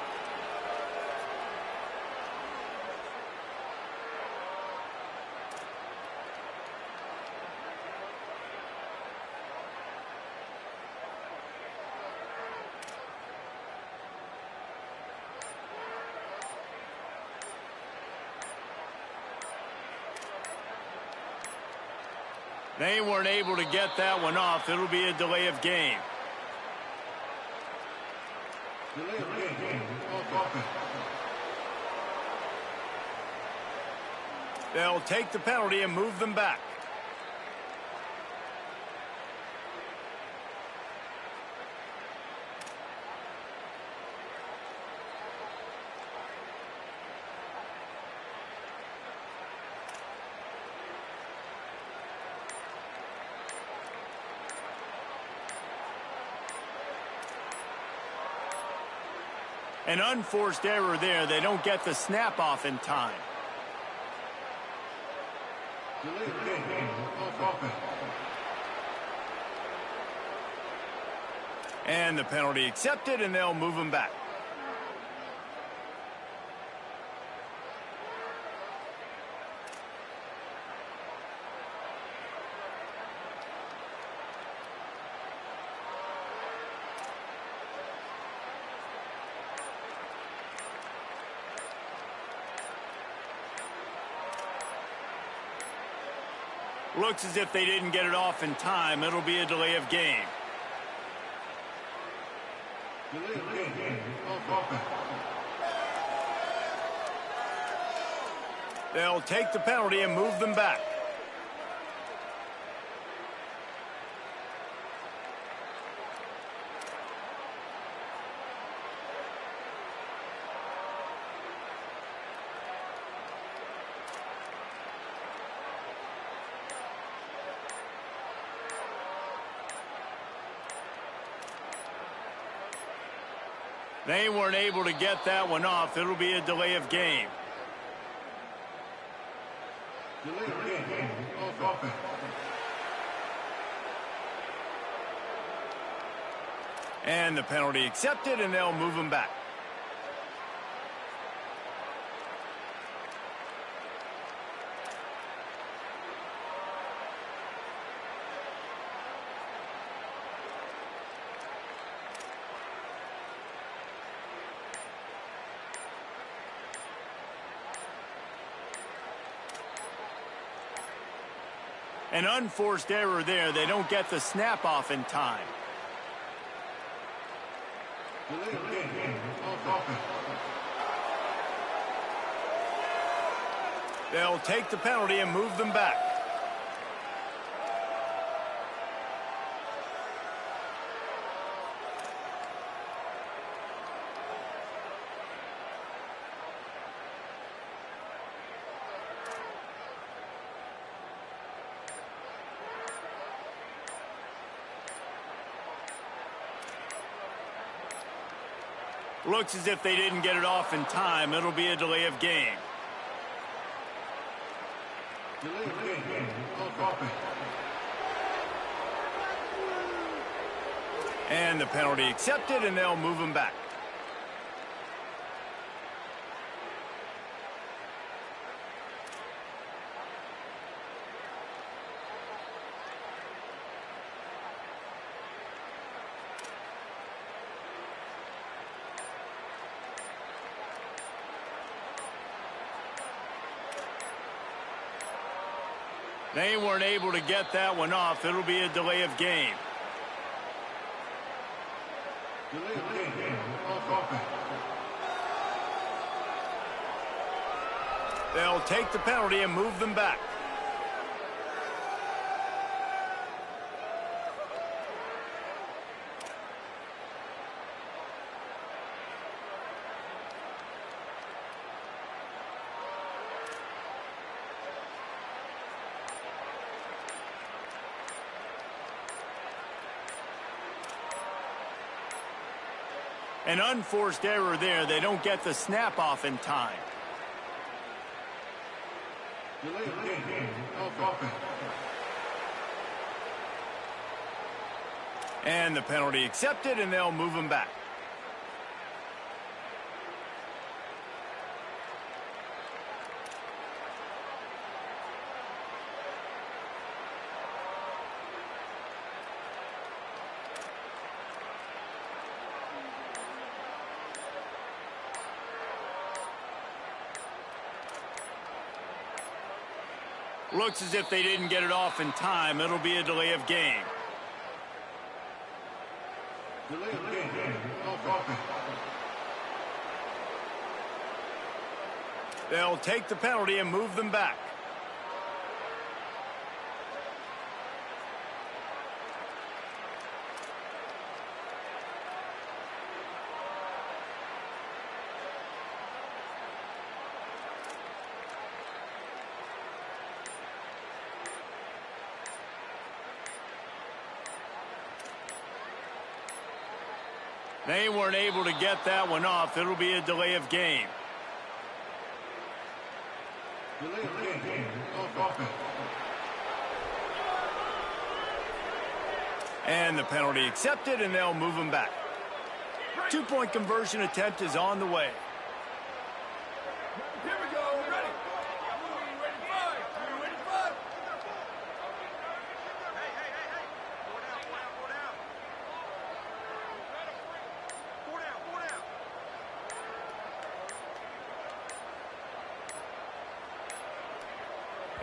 They weren't able to get that one off. It'll be a delay of game. They'll take the penalty and move them back. An unforced error there. They don't get the snap off in time. And the penalty accepted, and they'll move them back. Looks as if they didn't get it off in time. It'll be a delay of game. They'll take the penalty and move them back. They weren't able to get that one off. It'll be a delay of game. And the penalty accepted, and they'll move them back. An unforced error there. They don't get the snap off in time. They'll take the penalty and move them back. Looks as if they didn't get it off in time. It'll be a delay of game. And the penalty accepted, and they'll move them back. They weren't able to get that one off. It'll be a delay of game. They'll take the penalty and move them back. An unforced error there. They don't get the snap off in time. And the penalty accepted, and they'll move them back. Looks as if they didn't get it off in time. It'll be a delay of game. Delay of game. Offense. They'll take the penalty and move them back. They weren't able to get that one off. It'll be a delay of game. Delay of game. Offense. And the penalty accepted, and they'll move them back. 2-point conversion attempt is on the way. Here we go. Ready. Ready, five. Ready, five. Hey. Go down.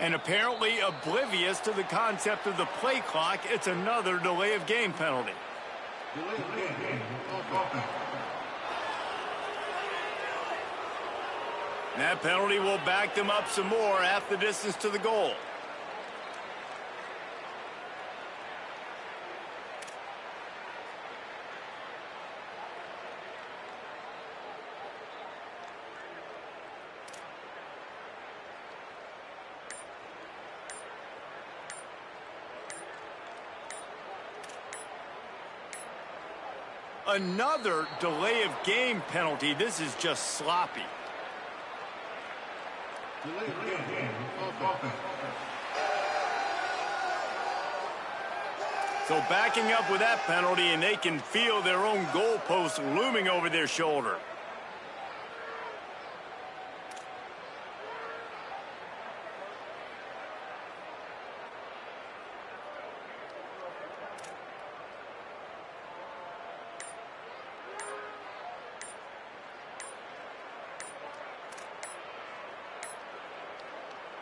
And apparently oblivious to the concept of the play clock, it's another delay of game penalty. Delay of game. Offense. That penalty will back them up some more, half the distance to the goal. Another delay of game penalty. This is just sloppy. Delay of game. Offense. So backing up with that penalty, and they can feel their own goalpost looming over their shoulder.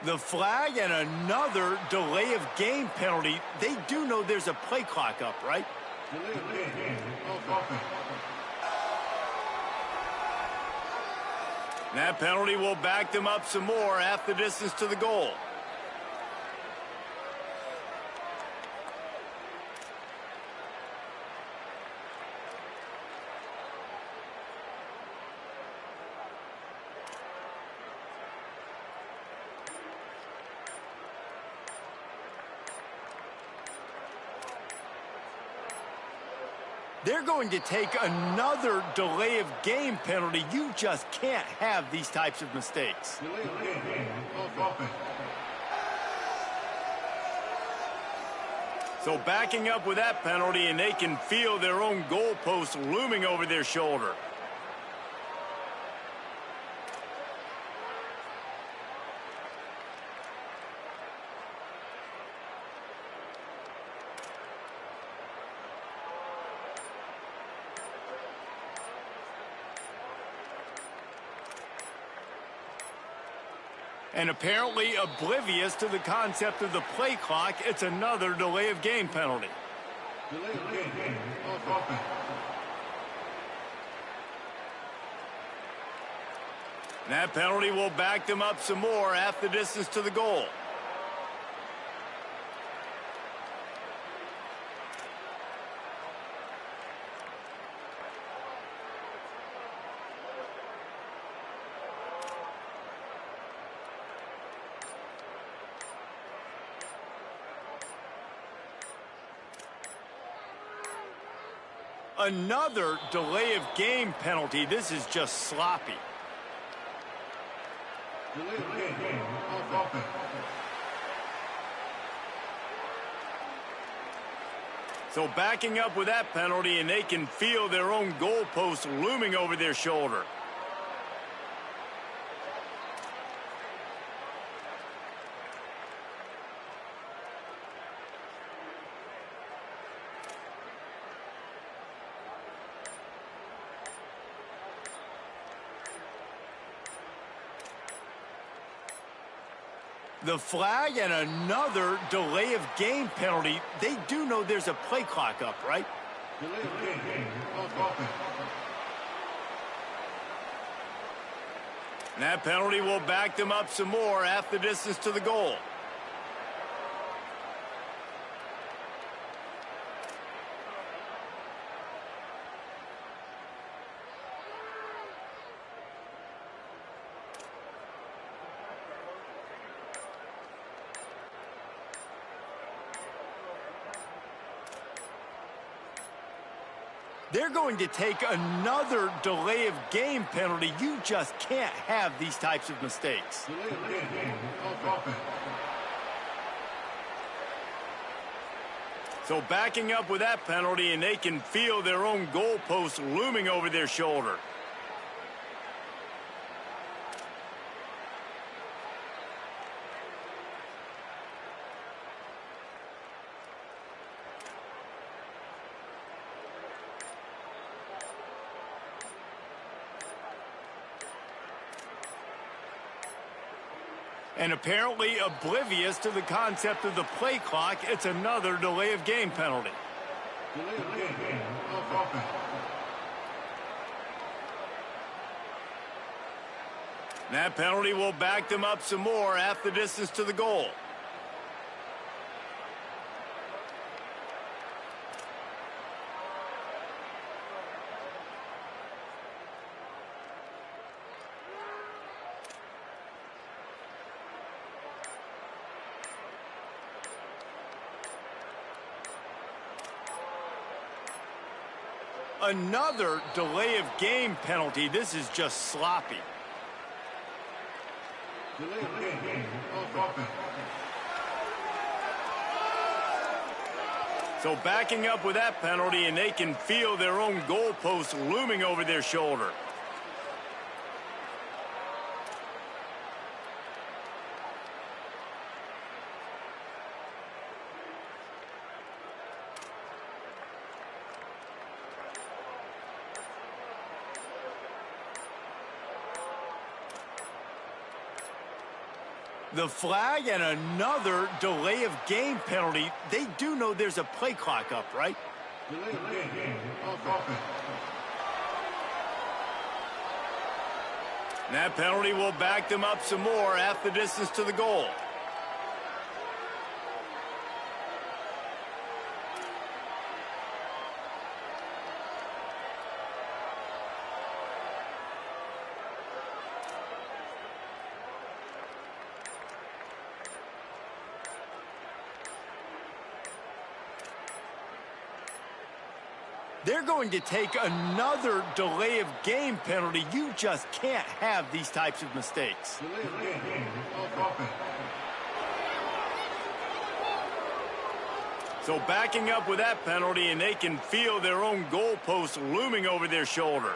The flag and another delay of game penalty. They do know there's a play clock up, right? Delay of game. Offense. That penalty will back them up some more, half the distance to the goal. They're going to take another delay of game penalty. You just can't have these types of mistakes. Delay of game. Offense. So backing up with that penalty, and they can feel their own goalpost looming over their shoulder. And apparently oblivious to the concept of the play clock, it's another delay of game penalty. Delay of game. Offense. That penalty will back them up some more, half the distance to the goal. Another delay of game penalty. This is just sloppy. Delay of game. Offense. So backing up with that penalty, and they can feel their own goalpost looming over their shoulder. The flag and another delay of game penalty. They do know there's a play clock up, right? Delay of game. Offense. And that penalty will back them up some more, half the distance to the goal. They're going to take another delay of game penalty. You just can't have these types of mistakes. Delay of game. Offense. So backing up with that penalty, and they can feel their own goalpost looming over their shoulder. And apparently oblivious to the concept of the play clock, it's another delay of game penalty. Delay of game. Offense. And that penalty will back them up some more, half the distance to the goal. Another delay of game penalty. This is just sloppy. Delay of game. Offense. So backing up with that penalty, and they can feel their own goalpost looming over their shoulder. The flag and another delay of game penalty. They do know there's a play clock up, right? Delay of game. Offense. And that penalty will back them up some more, half the distance to the goal. They're going to take another delay of game penalty. You just can't have these types of mistakes. Delay of game. Offense. So backing up with that penalty, and they can feel their own goalpost looming over their shoulder.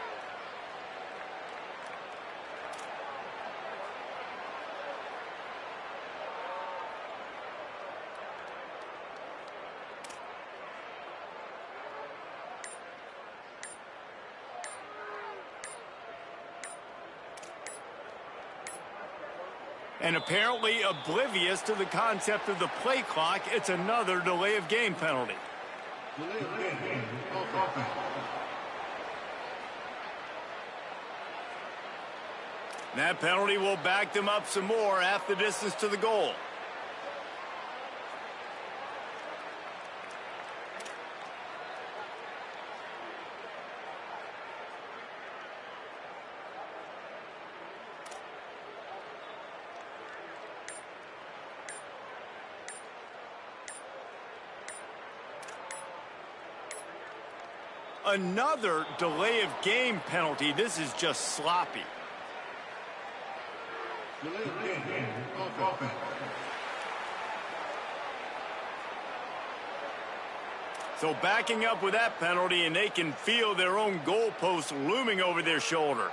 And apparently oblivious to the concept of the play clock, it's another delay of game penalty. Delay of game. Offense. And that penalty will back them up some more, half the distance to the goal. Another delay of game penalty. This is just sloppy. Delay of game. Offense. So backing up with that penalty, and they can feel their own goalpost looming over their shoulder.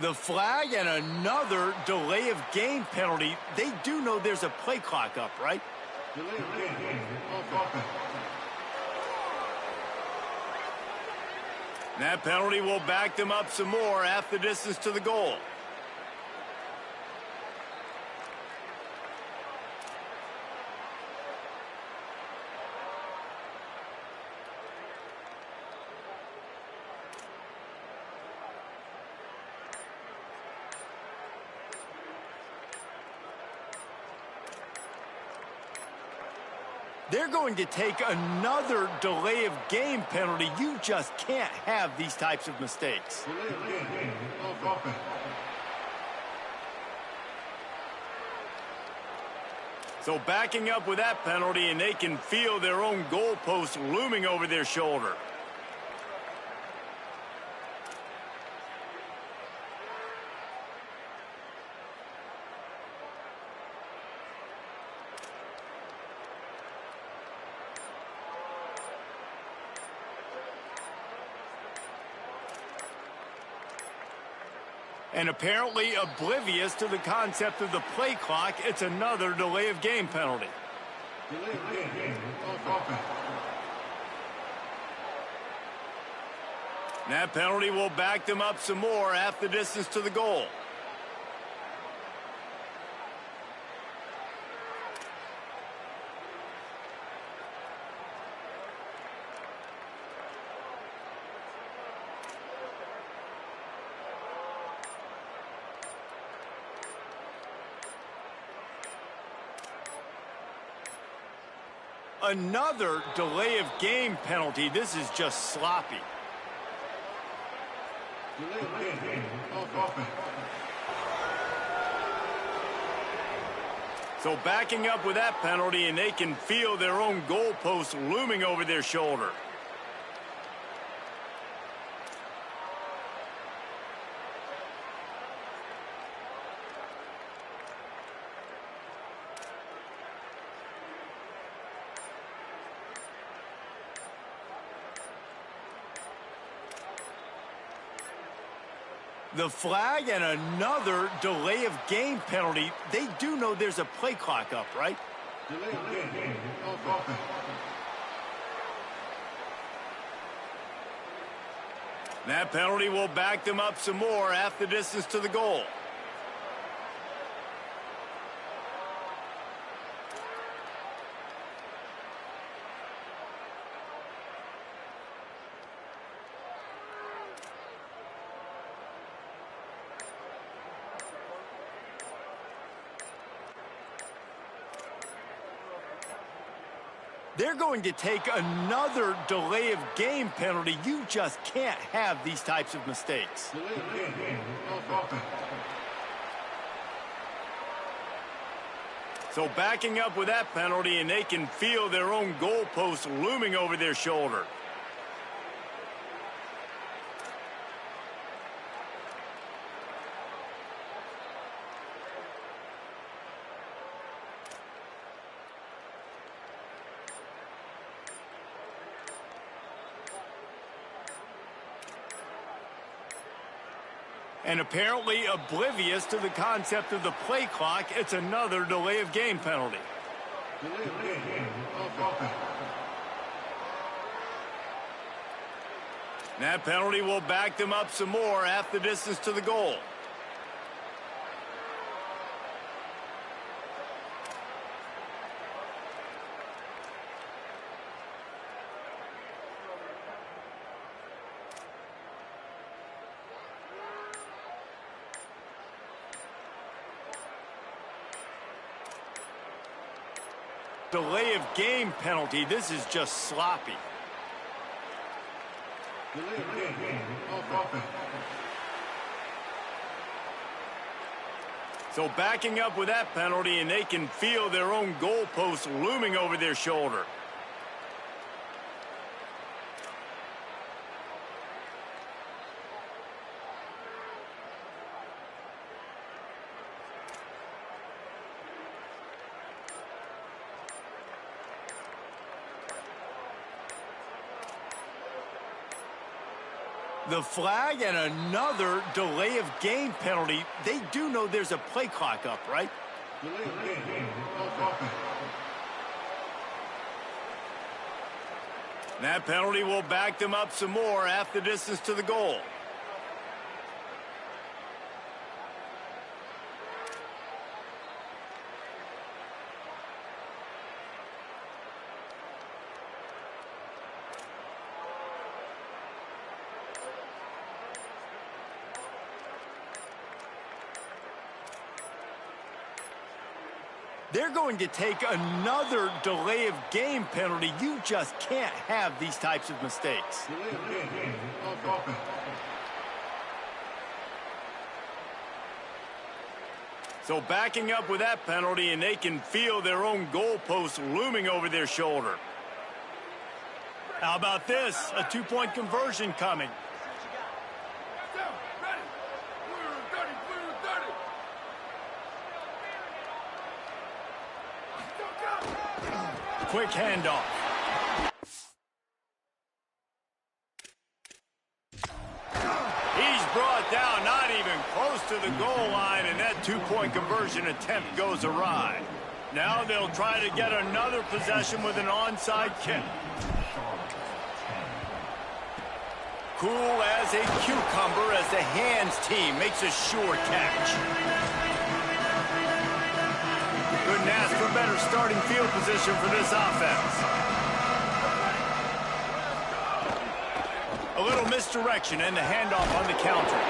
The flag and another delay of game penalty. They do know there's a play clock up, right? Delay of game. Off offense. That penalty will back them up some more, half the distance to the goal. They're going to take another delay of game penalty. You just can't have these types of mistakes. Delay of game. Off offense. So backing up with that penalty, and they can feel their own goalpost looming over their shoulder. And apparently oblivious to the concept of the play clock, it's another delay of game penalty. Delay of game. Off offense. That penalty will back them up some more, half the distance to the goal. Another delay of game penalty. This is just sloppy. Delay of game. Off offense. So backing up with that penalty, and they can feel their own goalpost looming over their shoulder. The flag and another delay of game penalty. They do know there's a play clock up, right? Delay of game. Off offense. That penalty will back them up some more, half the distance to the goal. They're going to take another delay of game penalty. You just can't have these types of mistakes. Delay of game. Off offense. So backing up with that penalty, and they can feel their own goalpost looming over their shoulder. And apparently oblivious to the concept of the play clock, it's another delay of game penalty. Delay of game. Off offense. That penalty will back them up some more, half the distance to the goal. Delay of game penalty. This is just sloppy. Delay of game. Off offense. So backing up with that penalty, and they can feel their own goalpost looming over their shoulder. The flag and another delay of game penalty. They do know there's a play clock up, right? Delay of game. Offense. That penalty will back them up some more, half the distance to the goal. They're going to take another delay of game penalty. You just can't have these types of mistakes. Delay of game. Offense. So backing up with that penalty, and they can feel their own goalpost looming over their shoulder. How about this? A two-point conversion coming. Down. Ready. Clear 30. Clear 30. Quick handoff. He's brought down, not even close to the goal line, and that two-point conversion attempt goes awry. Now they'll try to get another possession with an onside kick. Cool as a cucumber as the hands team makes a sure catch. Couldn't ask for better starting field position for this offense. A little misdirection and the handoff on the counter.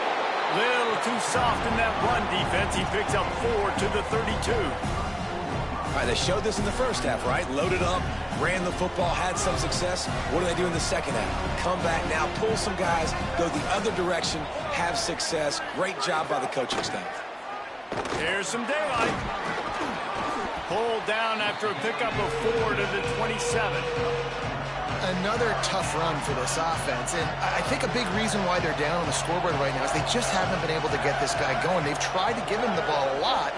Little too soft in that run defense. He picks up 4 to the 32. All right, they showed this in the first half, right? Loaded up, ran the football, had some success. What do they do in the second half? Come back now, pull some guys, go the other direction, have success. Great job by the coaching staff. Here's some daylight. Pulled down after a pickup of 4 to the 27. Another tough run for this offense, and I think a big reason why they're down on the scoreboard right now is they just haven't been able to get this guy going. They've tried to give him the ball a lot.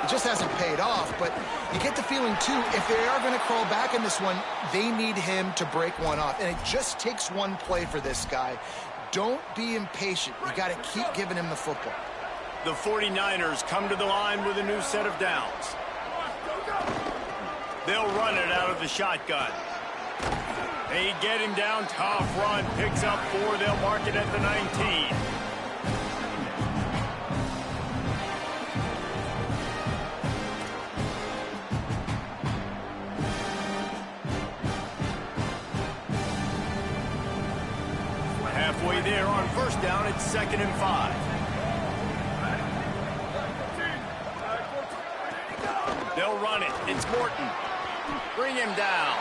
It just hasn't paid off, but you get the feeling, too, if they are going to crawl back in this one, they need him to break one off, and it just takes one play for this guy. Don't be impatient. You got to keep giving him the football. The 49ers come to the line with a new set of downs. They'll run it out of the shotgun. They get him down, tough run, picks up 4. They'll mark it at the 19. Halfway there on first down, it's 2nd and 5. They'll run it. It's Morton. Bring him down.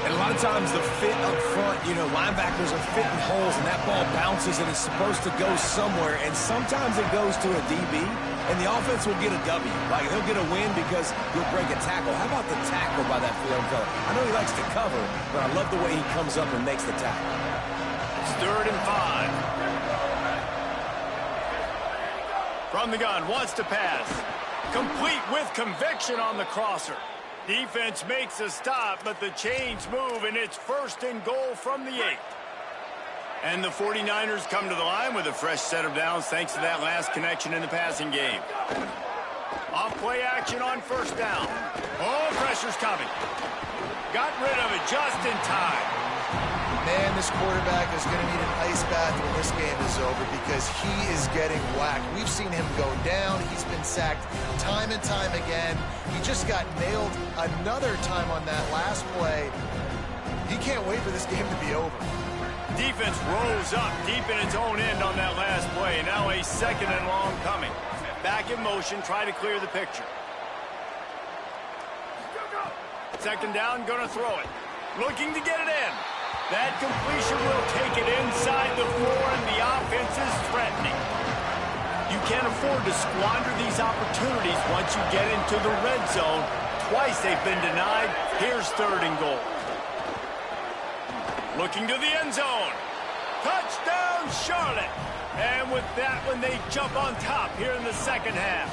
And a lot of times the fit up front, you know, linebackers are fitting holes, and that ball bounces and it's supposed to go somewhere, and sometimes it goes to a DB, and the offense will get a W. Like, they'll get a win because you'll break a tackle. How about the tackle by that field fella? I know he likes to cover, but I love the way he comes up and makes the tackle. It's 3rd and 5. From the gun, wants to pass. Complete with conviction on the crosser. Defense makes a stop, but the chains move, and it's 1st and goal from the 8. And the 49ers come to the line with a fresh set of downs thanks to that last connection in the passing game. Off play action on first down. Oh, pressure's coming. Got rid of it just in time. Man, this quarterback is going to need an ice bath when this game is over because he is getting whacked. We've seen him go down. He's been sacked time and time again. He just got nailed another time on that last play. He can't wait for this game to be over. Defense rose up deep in its own end on that last play. Now a 2nd and long coming. Back in motion, try to clear the picture. 2nd down, gonna throw it. Looking to get it in. That completion will take it inside the 4, and the offense is threatening. You can't afford to squander these opportunities once you get into the red zone. Twice they've been denied. Here's 3rd and goal. Looking to the end zone. Touchdown, Charlotte. And with that one, they jump on top here in the second half.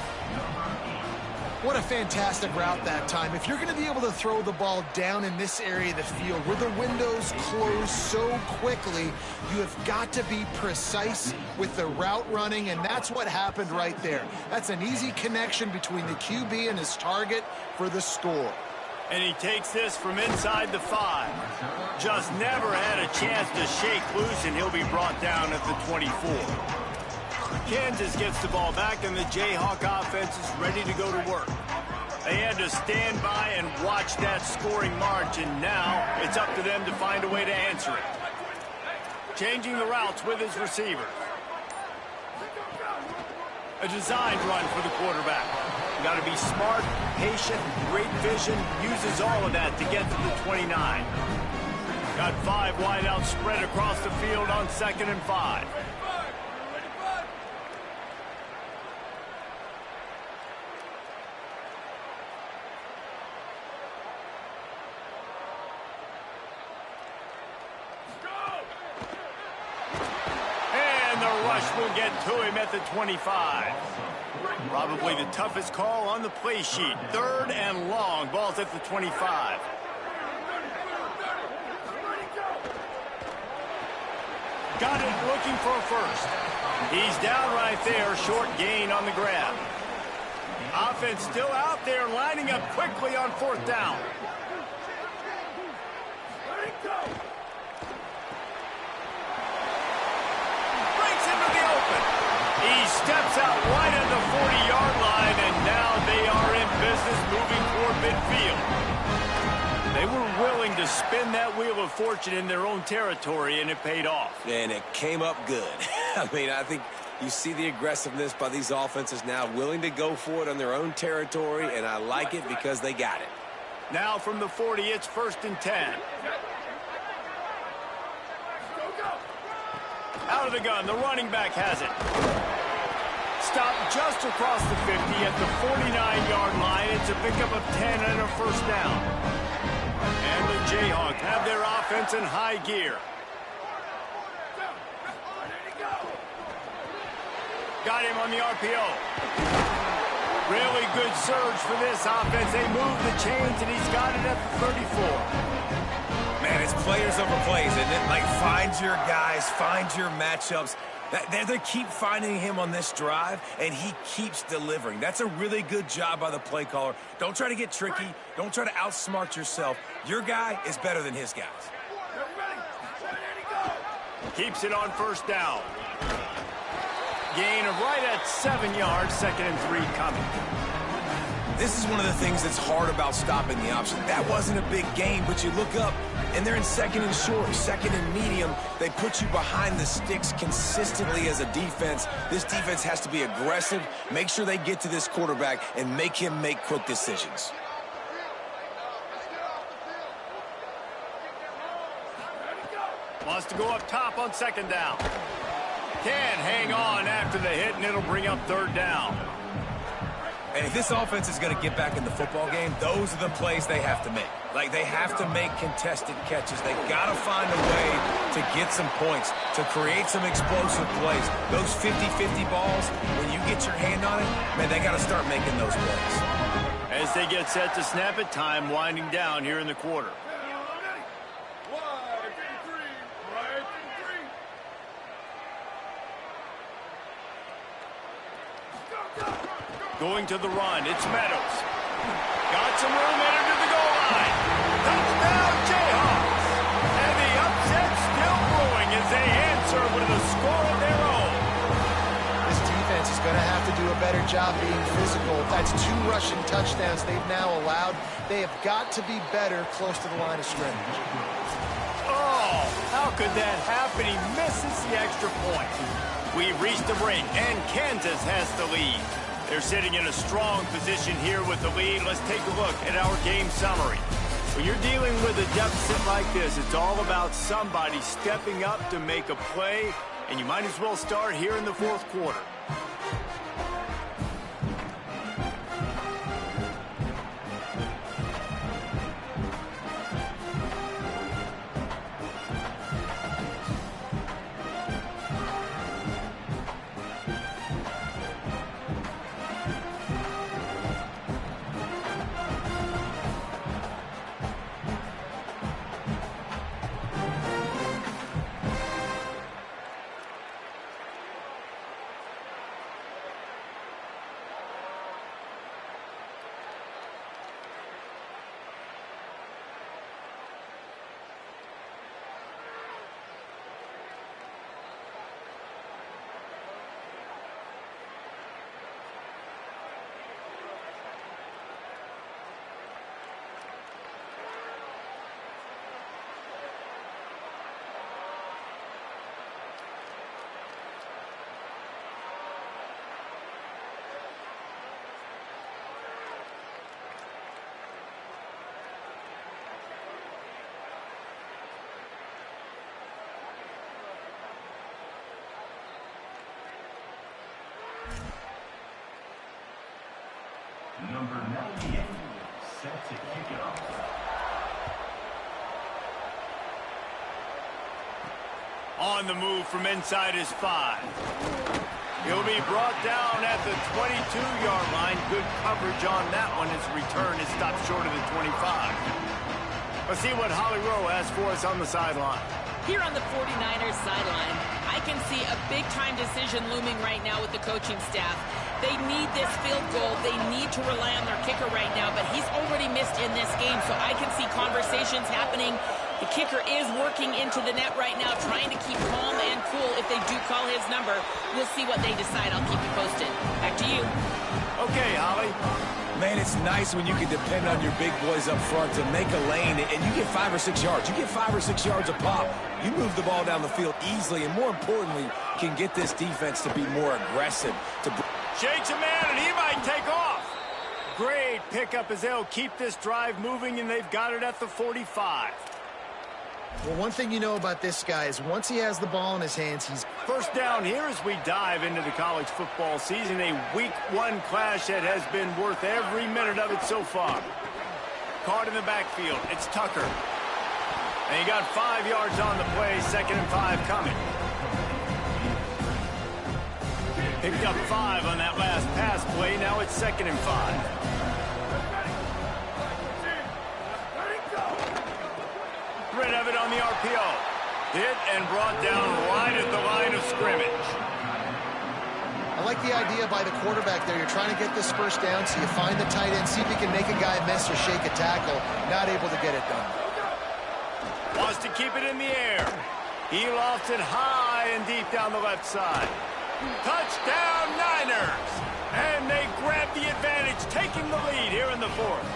What a fantastic route that time. If you're going to be able to throw the ball down in this area of the field where the windows close so quickly, you have got to be precise with the route running, and that's what happened right there. That's an easy connection between the QB and his target for the score. And he takes this from inside the 5. Just never had a chance to shake loose, and he'll be brought down at the 24. Kansas gets the ball back, and the Jayhawk offense is ready to go to work. They had to stand by and watch that scoring march, and now it's up to them to find a way to answer it. Changing the routes with his receivers. A designed run for the quarterback. Got to be smart, patient, great vision, uses all of that to get to the 29. Got 5 wideouts spread across the field on 2nd and 5. And the rush will get to him at the 25. Probably the toughest call on the play sheet. 3rd and long. Ball's at the 25. Got it, looking for a first. He's down right there. Short gain on the grab. Offense still out there, lining up quickly on 4th down. Breaks into the open. He steps out wide at the 40-yard line, and now they are in business moving toward midfield. They were willing to spin that wheel of fortune in their own territory, and it paid off. And it came up good. I mean, I think you see the aggressiveness by these offenses now, willing to go for it on their own territory, and I like it because they got it. Now from the 40, it's 1st and 10. Out of the gun, the running back has it. Stopped just across the 50 at the 49-yard line. It's a pickup of 10 and a first down. And the Jayhawks have their offense in high gear. Got him on the RPO. Really good surge for this offense. They move the chains, and he's got it at the 34. Man, it's players over plays, isn't it? Like, find your guys, find your matchups. They keep finding him on this drive, and he keeps delivering. That's a really good job by the play caller. Don't try to get tricky. Don't try to outsmart yourself. Your guy is better than his guys. Keeps it on 1st down. Gain of right at 7 yards, 2nd and 3 coming. This is one of the things that's hard about stopping the option. That wasn't a big gain, but you look up, and they're in 2nd and short, 2nd and medium. They put you behind the sticks consistently as a defense. This defense has to be aggressive, make sure they get to this quarterback, and make him make quick decisions. Wants to go up top on 2nd down. Can hang on after the hit, and it'll bring up 3rd down. And if this offense is going to get back in the football game, those are the plays they have to make. Like, they have to make contested catches. They got to find a way to get some points, to create some explosive plays. Those 50-50 balls, when you get your hand on it, man, they got to start making those plays. As they get set to snap it, time winding down here in the quarter. Going to the run, it's Meadows. Got some room into the goal line. Touchdown, Jayhawks. And the upset still brewing as they answer with a score of their own. This defense is going to have to do a better job being physical. That's 2 rushing touchdowns they've now allowed. They have got to be better close to the line of scrimmage. Oh, how could that happen? He misses the extra point. We've reached the break, and Kansas has the lead. They're sitting in a strong position here with the lead. Let's take a look at our game summary. When you're dealing with a deficit like this, it's all about somebody stepping up to make a play, and you might as well start here in the 4th quarter. On the move from inside his 5. He'll be brought down at the 22-yard line. Good coverage on that one. His return is stopped short of the 25. Let's see what Holly Rowe has for us on the sideline. Here on the 49ers sideline, I can see a big-time decision looming right now with the coaching staff. They need this field goal. They need to rely on their kicker right now, but he's already missed in this game, so I can see conversations happening. The kicker is working into the net right now, trying to keep calm and cool if they do call his number. We'll see what they decide. I'll keep you posted. Back to you. Okay, Holly. Man, it's nice when you can depend on your big boys up front to make a lane, and you get 5 or 6 yards. You get 5 or 6 yards a pop. You move the ball down the field easily, and more importantly, can get this defense to be more aggressive. Shakes a man, and he might take off. Great pickup as they'll keep this drive moving, and they've got it at the 45. Well, one thing you know about this guy is once he has the ball in his hands, he's... First down here as we dive into the college football season. A week 1 clash that has been worth every minute of it so far. Caught in the backfield. It's Tucker. And he got 5 yards on the play. 2nd and 5 coming. Picked up 5 on that last pass play. Now it's 2nd and 5. Rid of it on the RPO. Hit and brought down right at the line of scrimmage. I like the idea by the quarterback there. You're trying to get this first down, so you find the tight end, see if he can make a guy miss or shake a tackle. Not able to get it done. Wants to keep it in the air. He lofts it high and deep down the left side. Touchdown, Niners! And they grab the advantage, taking the lead here in the 4th.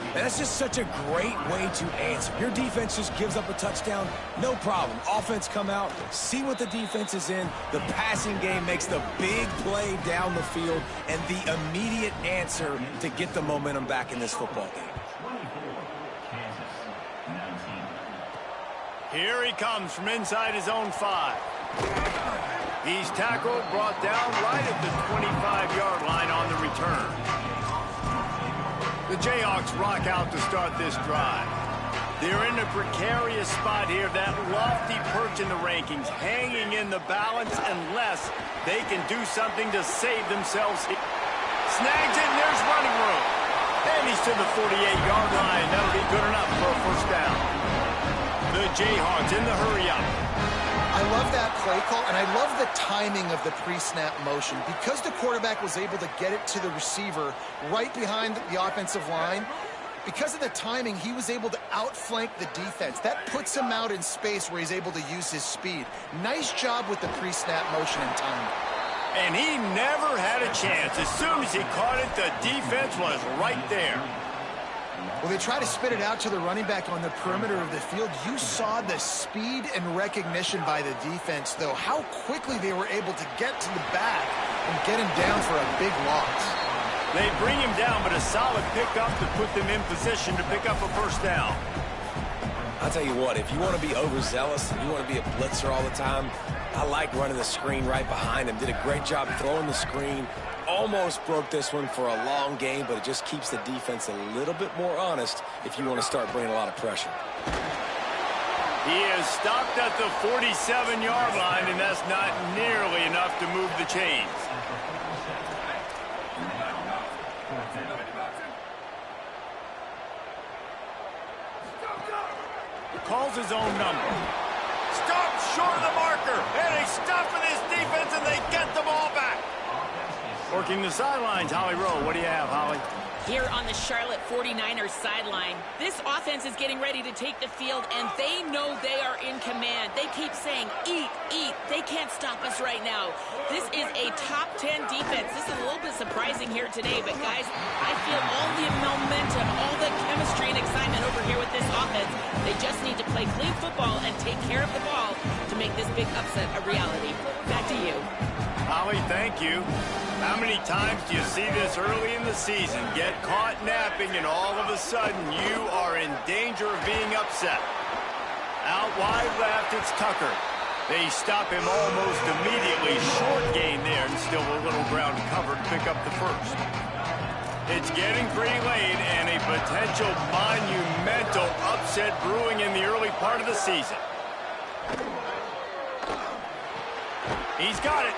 And that's just such a great way to answer. Your defense just gives up a touchdown, no problem. Offense come out, see what the defense is in. The passing game makes the big play down the field and the immediate answer to get the momentum back in this football game. Here he comes from inside his own 5. He's tackled, brought down right at the 25-yard line on the return. The Jayhawks rock out to start this drive. They're in a precarious spot here, that lofty perch in the rankings, hanging in the balance unless they can do something to save themselves. Snags it, and there's running room. And he's to the 48-yard line. That'll be good enough for a first down. The Jayhawks in the hurry-up. I love that play call, and I love the timing of the pre-snap motion. Because the quarterback was able to get it to the receiver right behind the offensive line, because of the timing, he was able to outflank the defense. That puts him out in space where he's able to use his speed. Nice job with the pre-snap motion and timing. And he never had a chance. As soon as he caught it, the defense was right there. Well, they try to spit it out to the running back on the perimeter of the field. You saw the speed and recognition by the defense, though, how quickly they were able to get to the back and get him down for a big loss. They bring him down, but a solid pickup to put them in position to pick up a first down. I'll tell you what, if you want to be overzealous and you want to be a blitzer all the time, I like running the screen right behind him. Did a great job throwing the screen. Almost broke this one for a long game, but it just keeps the defense a little bit more honest if you want to start bringing a lot of pressure. He is stopped at the 47-yard line, and that's not nearly enough to move the chains. Calls his own number. Stopped short of the marker, and he's stopping his defense, and they get the ball back. Working the sidelines, Holly Rowe. What do you have, Holly? Here on the Charlotte 49ers sideline, this offense is getting ready to take the field, and they know they are in command. They keep saying, eat, eat. They can't stop us right now. This is a top 10 defense. This is a little bit surprising here today, but guys, I feel all the momentum, all the chemistry and excitement over here with this offense. They just need to play clean football and take care of the ball to make this big upset a reality. Back to you. Holly, thank you. How many times do you see this early in the season? Get caught napping, and all of a sudden you are in danger of being upset. Out wide left, it's Tucker. They stop him almost immediately. Short gain there, and still a little ground covered to pick up the first. It's getting pretty late, and a potential monumental upset brewing in the early part of the season. He's got it.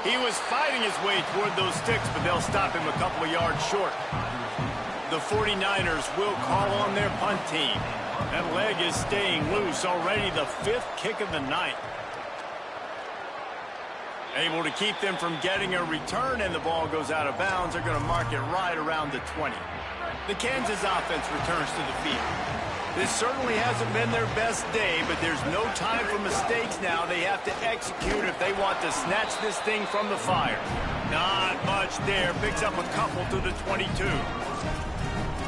He was fighting his way toward those sticks, but they'll stop him a couple of yards short. The 49ers will call on their punt team. That leg is staying loose, already the 5th kick of the night. Able to keep them from getting a return, and the ball goes out of bounds. They're going to mark it right around the 20. The Kansas offense returns to the field. This certainly hasn't been their best day, but there's no time for mistakes now. They have to execute if they want to snatch this thing from the fire. Not much there. Picks up a couple to the 22.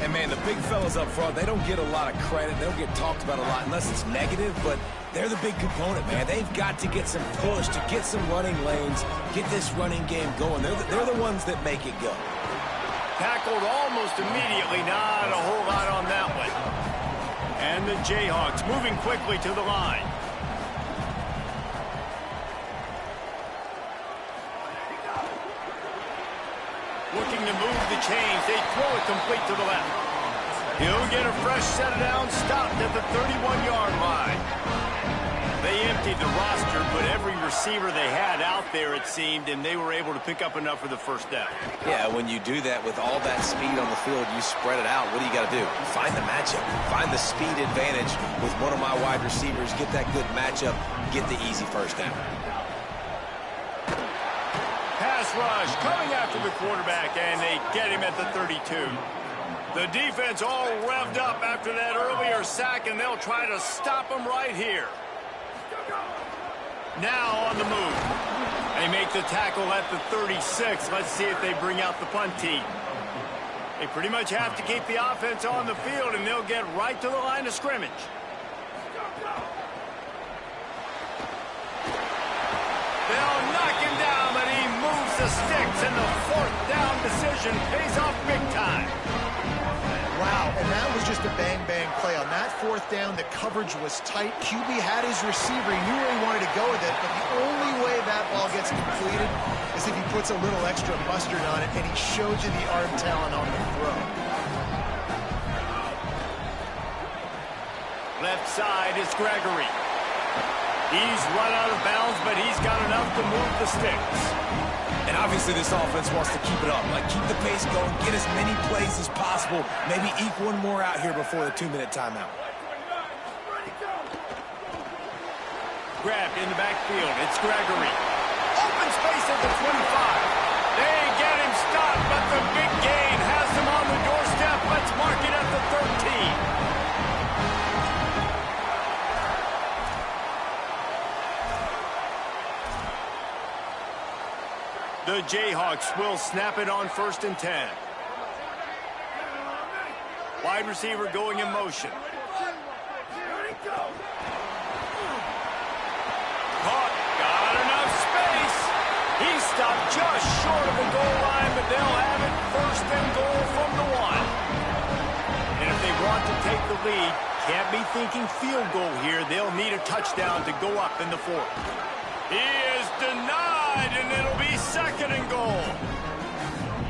And, man, the big fellas up front, they don't get a lot of credit. They don't get talked about a lot unless it's negative, but they're the big component, man. They've got to get some push, to get some running lanes, get this running game going. They're the ones that make it go. Tackled almost immediately. Not a whole lot on that one. And the Jayhawks moving quickly to the line. Looking to move the chains. They throw it complete to the left. He'll get a fresh set down, stopped at the 31-yard line. They emptied the roster, but every receiver they had out there, it seemed, and they were able to pick up enough for the first down. Yeah, when you do that with all that speed on the field, you spread it out. What do you got to do? Find the matchup. Find the speed advantage with one of my wide receivers. Get that good matchup. Get the easy first down. Pass rush coming after the quarterback, and they get him at the 32. The defense all revved up after that earlier sack, and they'll try to stop him right here. Now on the move. They make the tackle at the 36. Let's see if they bring out the punt team. They pretty much have to keep the offense on the field, and they'll get right to the line of scrimmage. They'll knock him down, but he moves the sticks, and the 4th down decision pays off big time. Wow, and that was just a bang-bang play. On that 4th down, the coverage was tight. QB had his receiver. He knew where he wanted to go with it, but the only way that ball gets completed is if he puts a little extra mustard on it, and he showed you the arm talent on the throw. Left side is Gregory. He's run out of bounds, but he's got enough to move the sticks. And obviously this offense wants to keep it up. Like, keep the pace going, get as many plays as possible, maybe eke one more out here before the 2-minute timeout. Grabbed in the backfield. It's Gregory. Open space at the 25. They get him stopped, but the big gain has them on the doorstep. Let's mark it at the 13. The Jayhawks will snap it on 1st and 10. Wide receiver going in motion. Caught. Got enough space. He stopped just short of the goal line, but they'll have it 1st and goal from the 1. And if they want to take the lead, can't be thinking field goal here. They'll need a touchdown to go up in the 4th. He is denied, and it'll be 2nd and goal.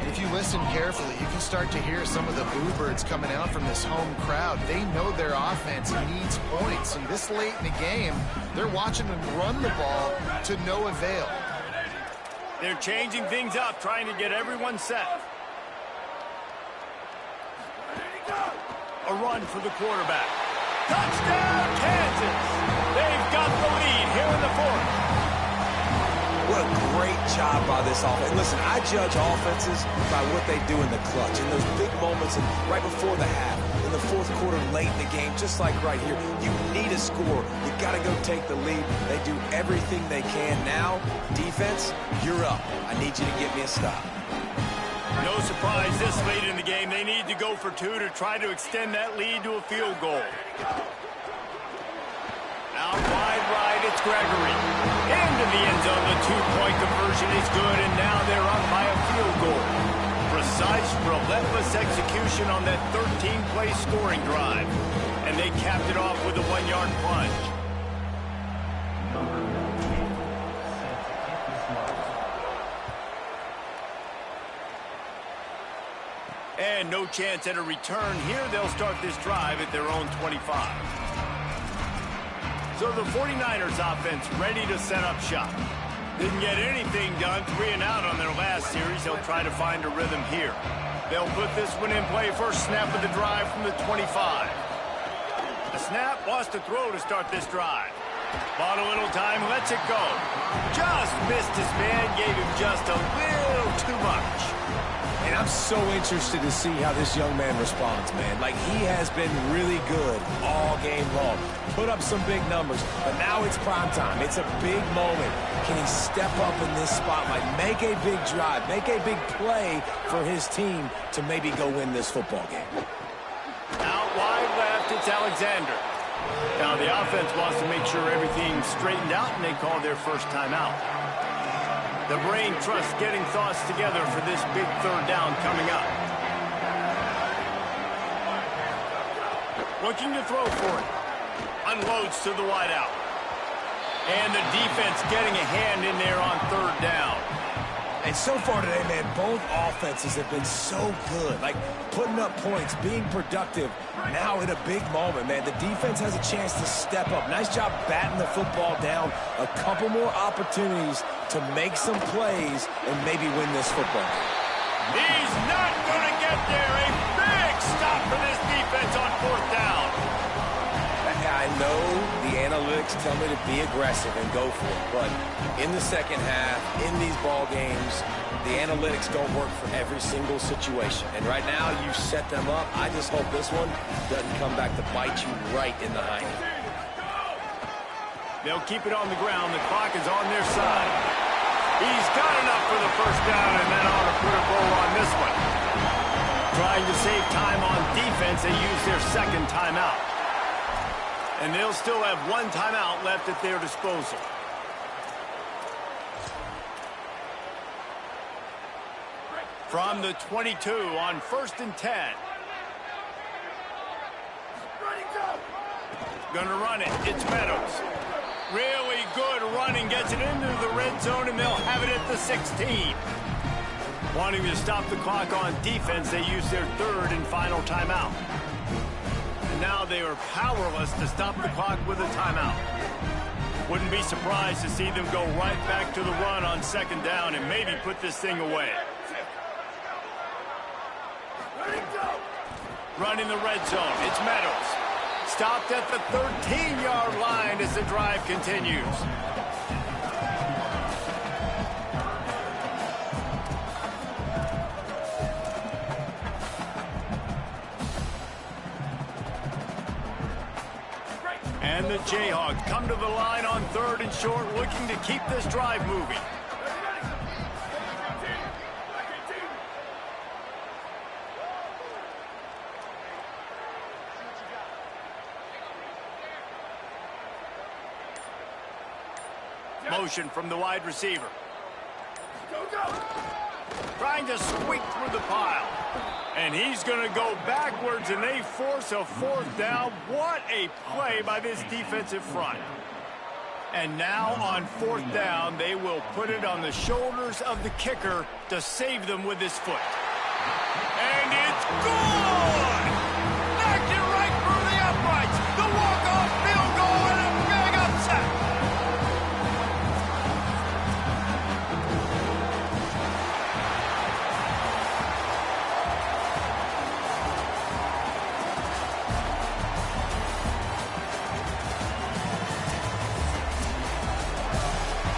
If you listen carefully, you can start to hear some of the boo birds coming out from this home crowd. They know their offense needs points, and this late in the game, they're watching them run the ball to no avail. They're changing things up, trying to get everyone set. A run for the quarterback. Touchdown, Kansas! They've got the lead here in the 4th. What a great job by this offense. Listen, I judge offenses by what they do in the clutch, in those big moments and right before the half, in the 4th quarter, late in the game, just like right here. You need a score. You got to go take the lead. They do everything they can. Now, defense, you're up. I need you to get me a stop. No surprise this late in the game. They need to go for 2 to try to extend that lead to a field goal. Out wide right, it's Gregory. Into the end zone, the 2-point conversion is good, and now they're up by a field goal. Precise, relentless execution on that 13-play scoring drive. And they capped it off with a 1-yard plunge. And no chance at a return here. They'll start this drive at their own 25. So the 49ers offense ready to set up shop. Didn't get anything done, 3 and out on their last series. They'll try to find a rhythm here. They'll put this one in play. First snap of the drive from the 25. A snap, lost a throw to start this drive. Bought a little time, lets it go. Just missed his man, gave him just a little too much. And I'm so interested to see how this young man responds, man. Like, he has been really good all game long. Put up some big numbers, but now it's prime time. It's a big moment. Can he step up in this spotlight, make a big drive, make a big play for his team to maybe go win this football game? Out wide left, it's Alexander. Now the offense wants to make sure everything's straightened out, and they call their first timeout. The brain trust getting thoughts together for this big third down coming up. Looking to throw for it. Unloads to the wideout. And the defense getting a hand in there on third down. And so far today, man, both offenses have been so good. Like, putting up points, being productive. Now in a big moment, man, the defense has a chance to step up. Nice job batting the football down. A couple more opportunities to make some plays and maybe win this football game. He's not going to get there. A big stop for this defense on fourth down. I know the analytics tell me to be aggressive and go for it, but in the second half, in these ball games, the analytics don't work for every single situation. And right now, you set them up. I just hope this one doesn't come back to bite you right in the hiney. They'll keep it on the ground. The clock is on their side. He's got enough for the first down, and then on to put a bow on this one. Trying to save time on defense, they use their second timeout. And they'll still have one timeout left at their disposal. From the 22 on 1st and 10. Gonna run it. It's Meadows. Really good running. Gets it into the red zone, and they'll have it at the 16. Wanting to stop the clock on defense, they use their third and final timeout. Now they are powerless to stop the clock with a timeout. Wouldn't be surprised to see them go right back to the run on second down and maybe put this thing away. Running the red zone, it's Meadows. Stopped at the 13-yard line as the drive continues. And the Jayhawks come to the line on 3rd and short, looking to keep this drive moving. Motion from the wide receiver. Trying to squeak through the pile. And he's going to go backwards, and they force a fourth down. What a play by this defensive front. And now on fourth down, they will put it on the shoulders of the kicker to save them with his foot. And it's good! Knocked it right through the uprights. The walk-off field goal and a big upset.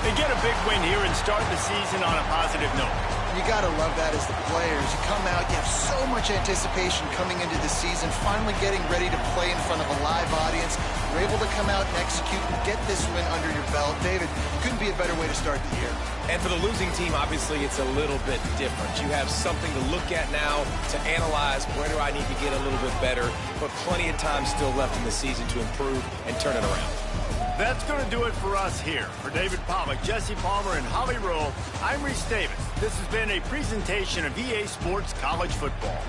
They get a big win here and start the season on a positive note. You got to love that as the players. You come out, you have so much anticipation coming into the season, finally getting ready to play in front of a live audience. You're able to come out and execute and get this win under your belt. David, couldn't be a better way to start the year. And for the losing team, obviously, it's a little bit different. You have something to look at now, to analyze where do I need to get a little bit better, but plenty of time still left in the season to improve and turn it around. That's going to do it for us here. For David Pollack, Jesse Palmer, and Holly Rowe, I'm Reese Davis. This has been a presentation of EA Sports College Football.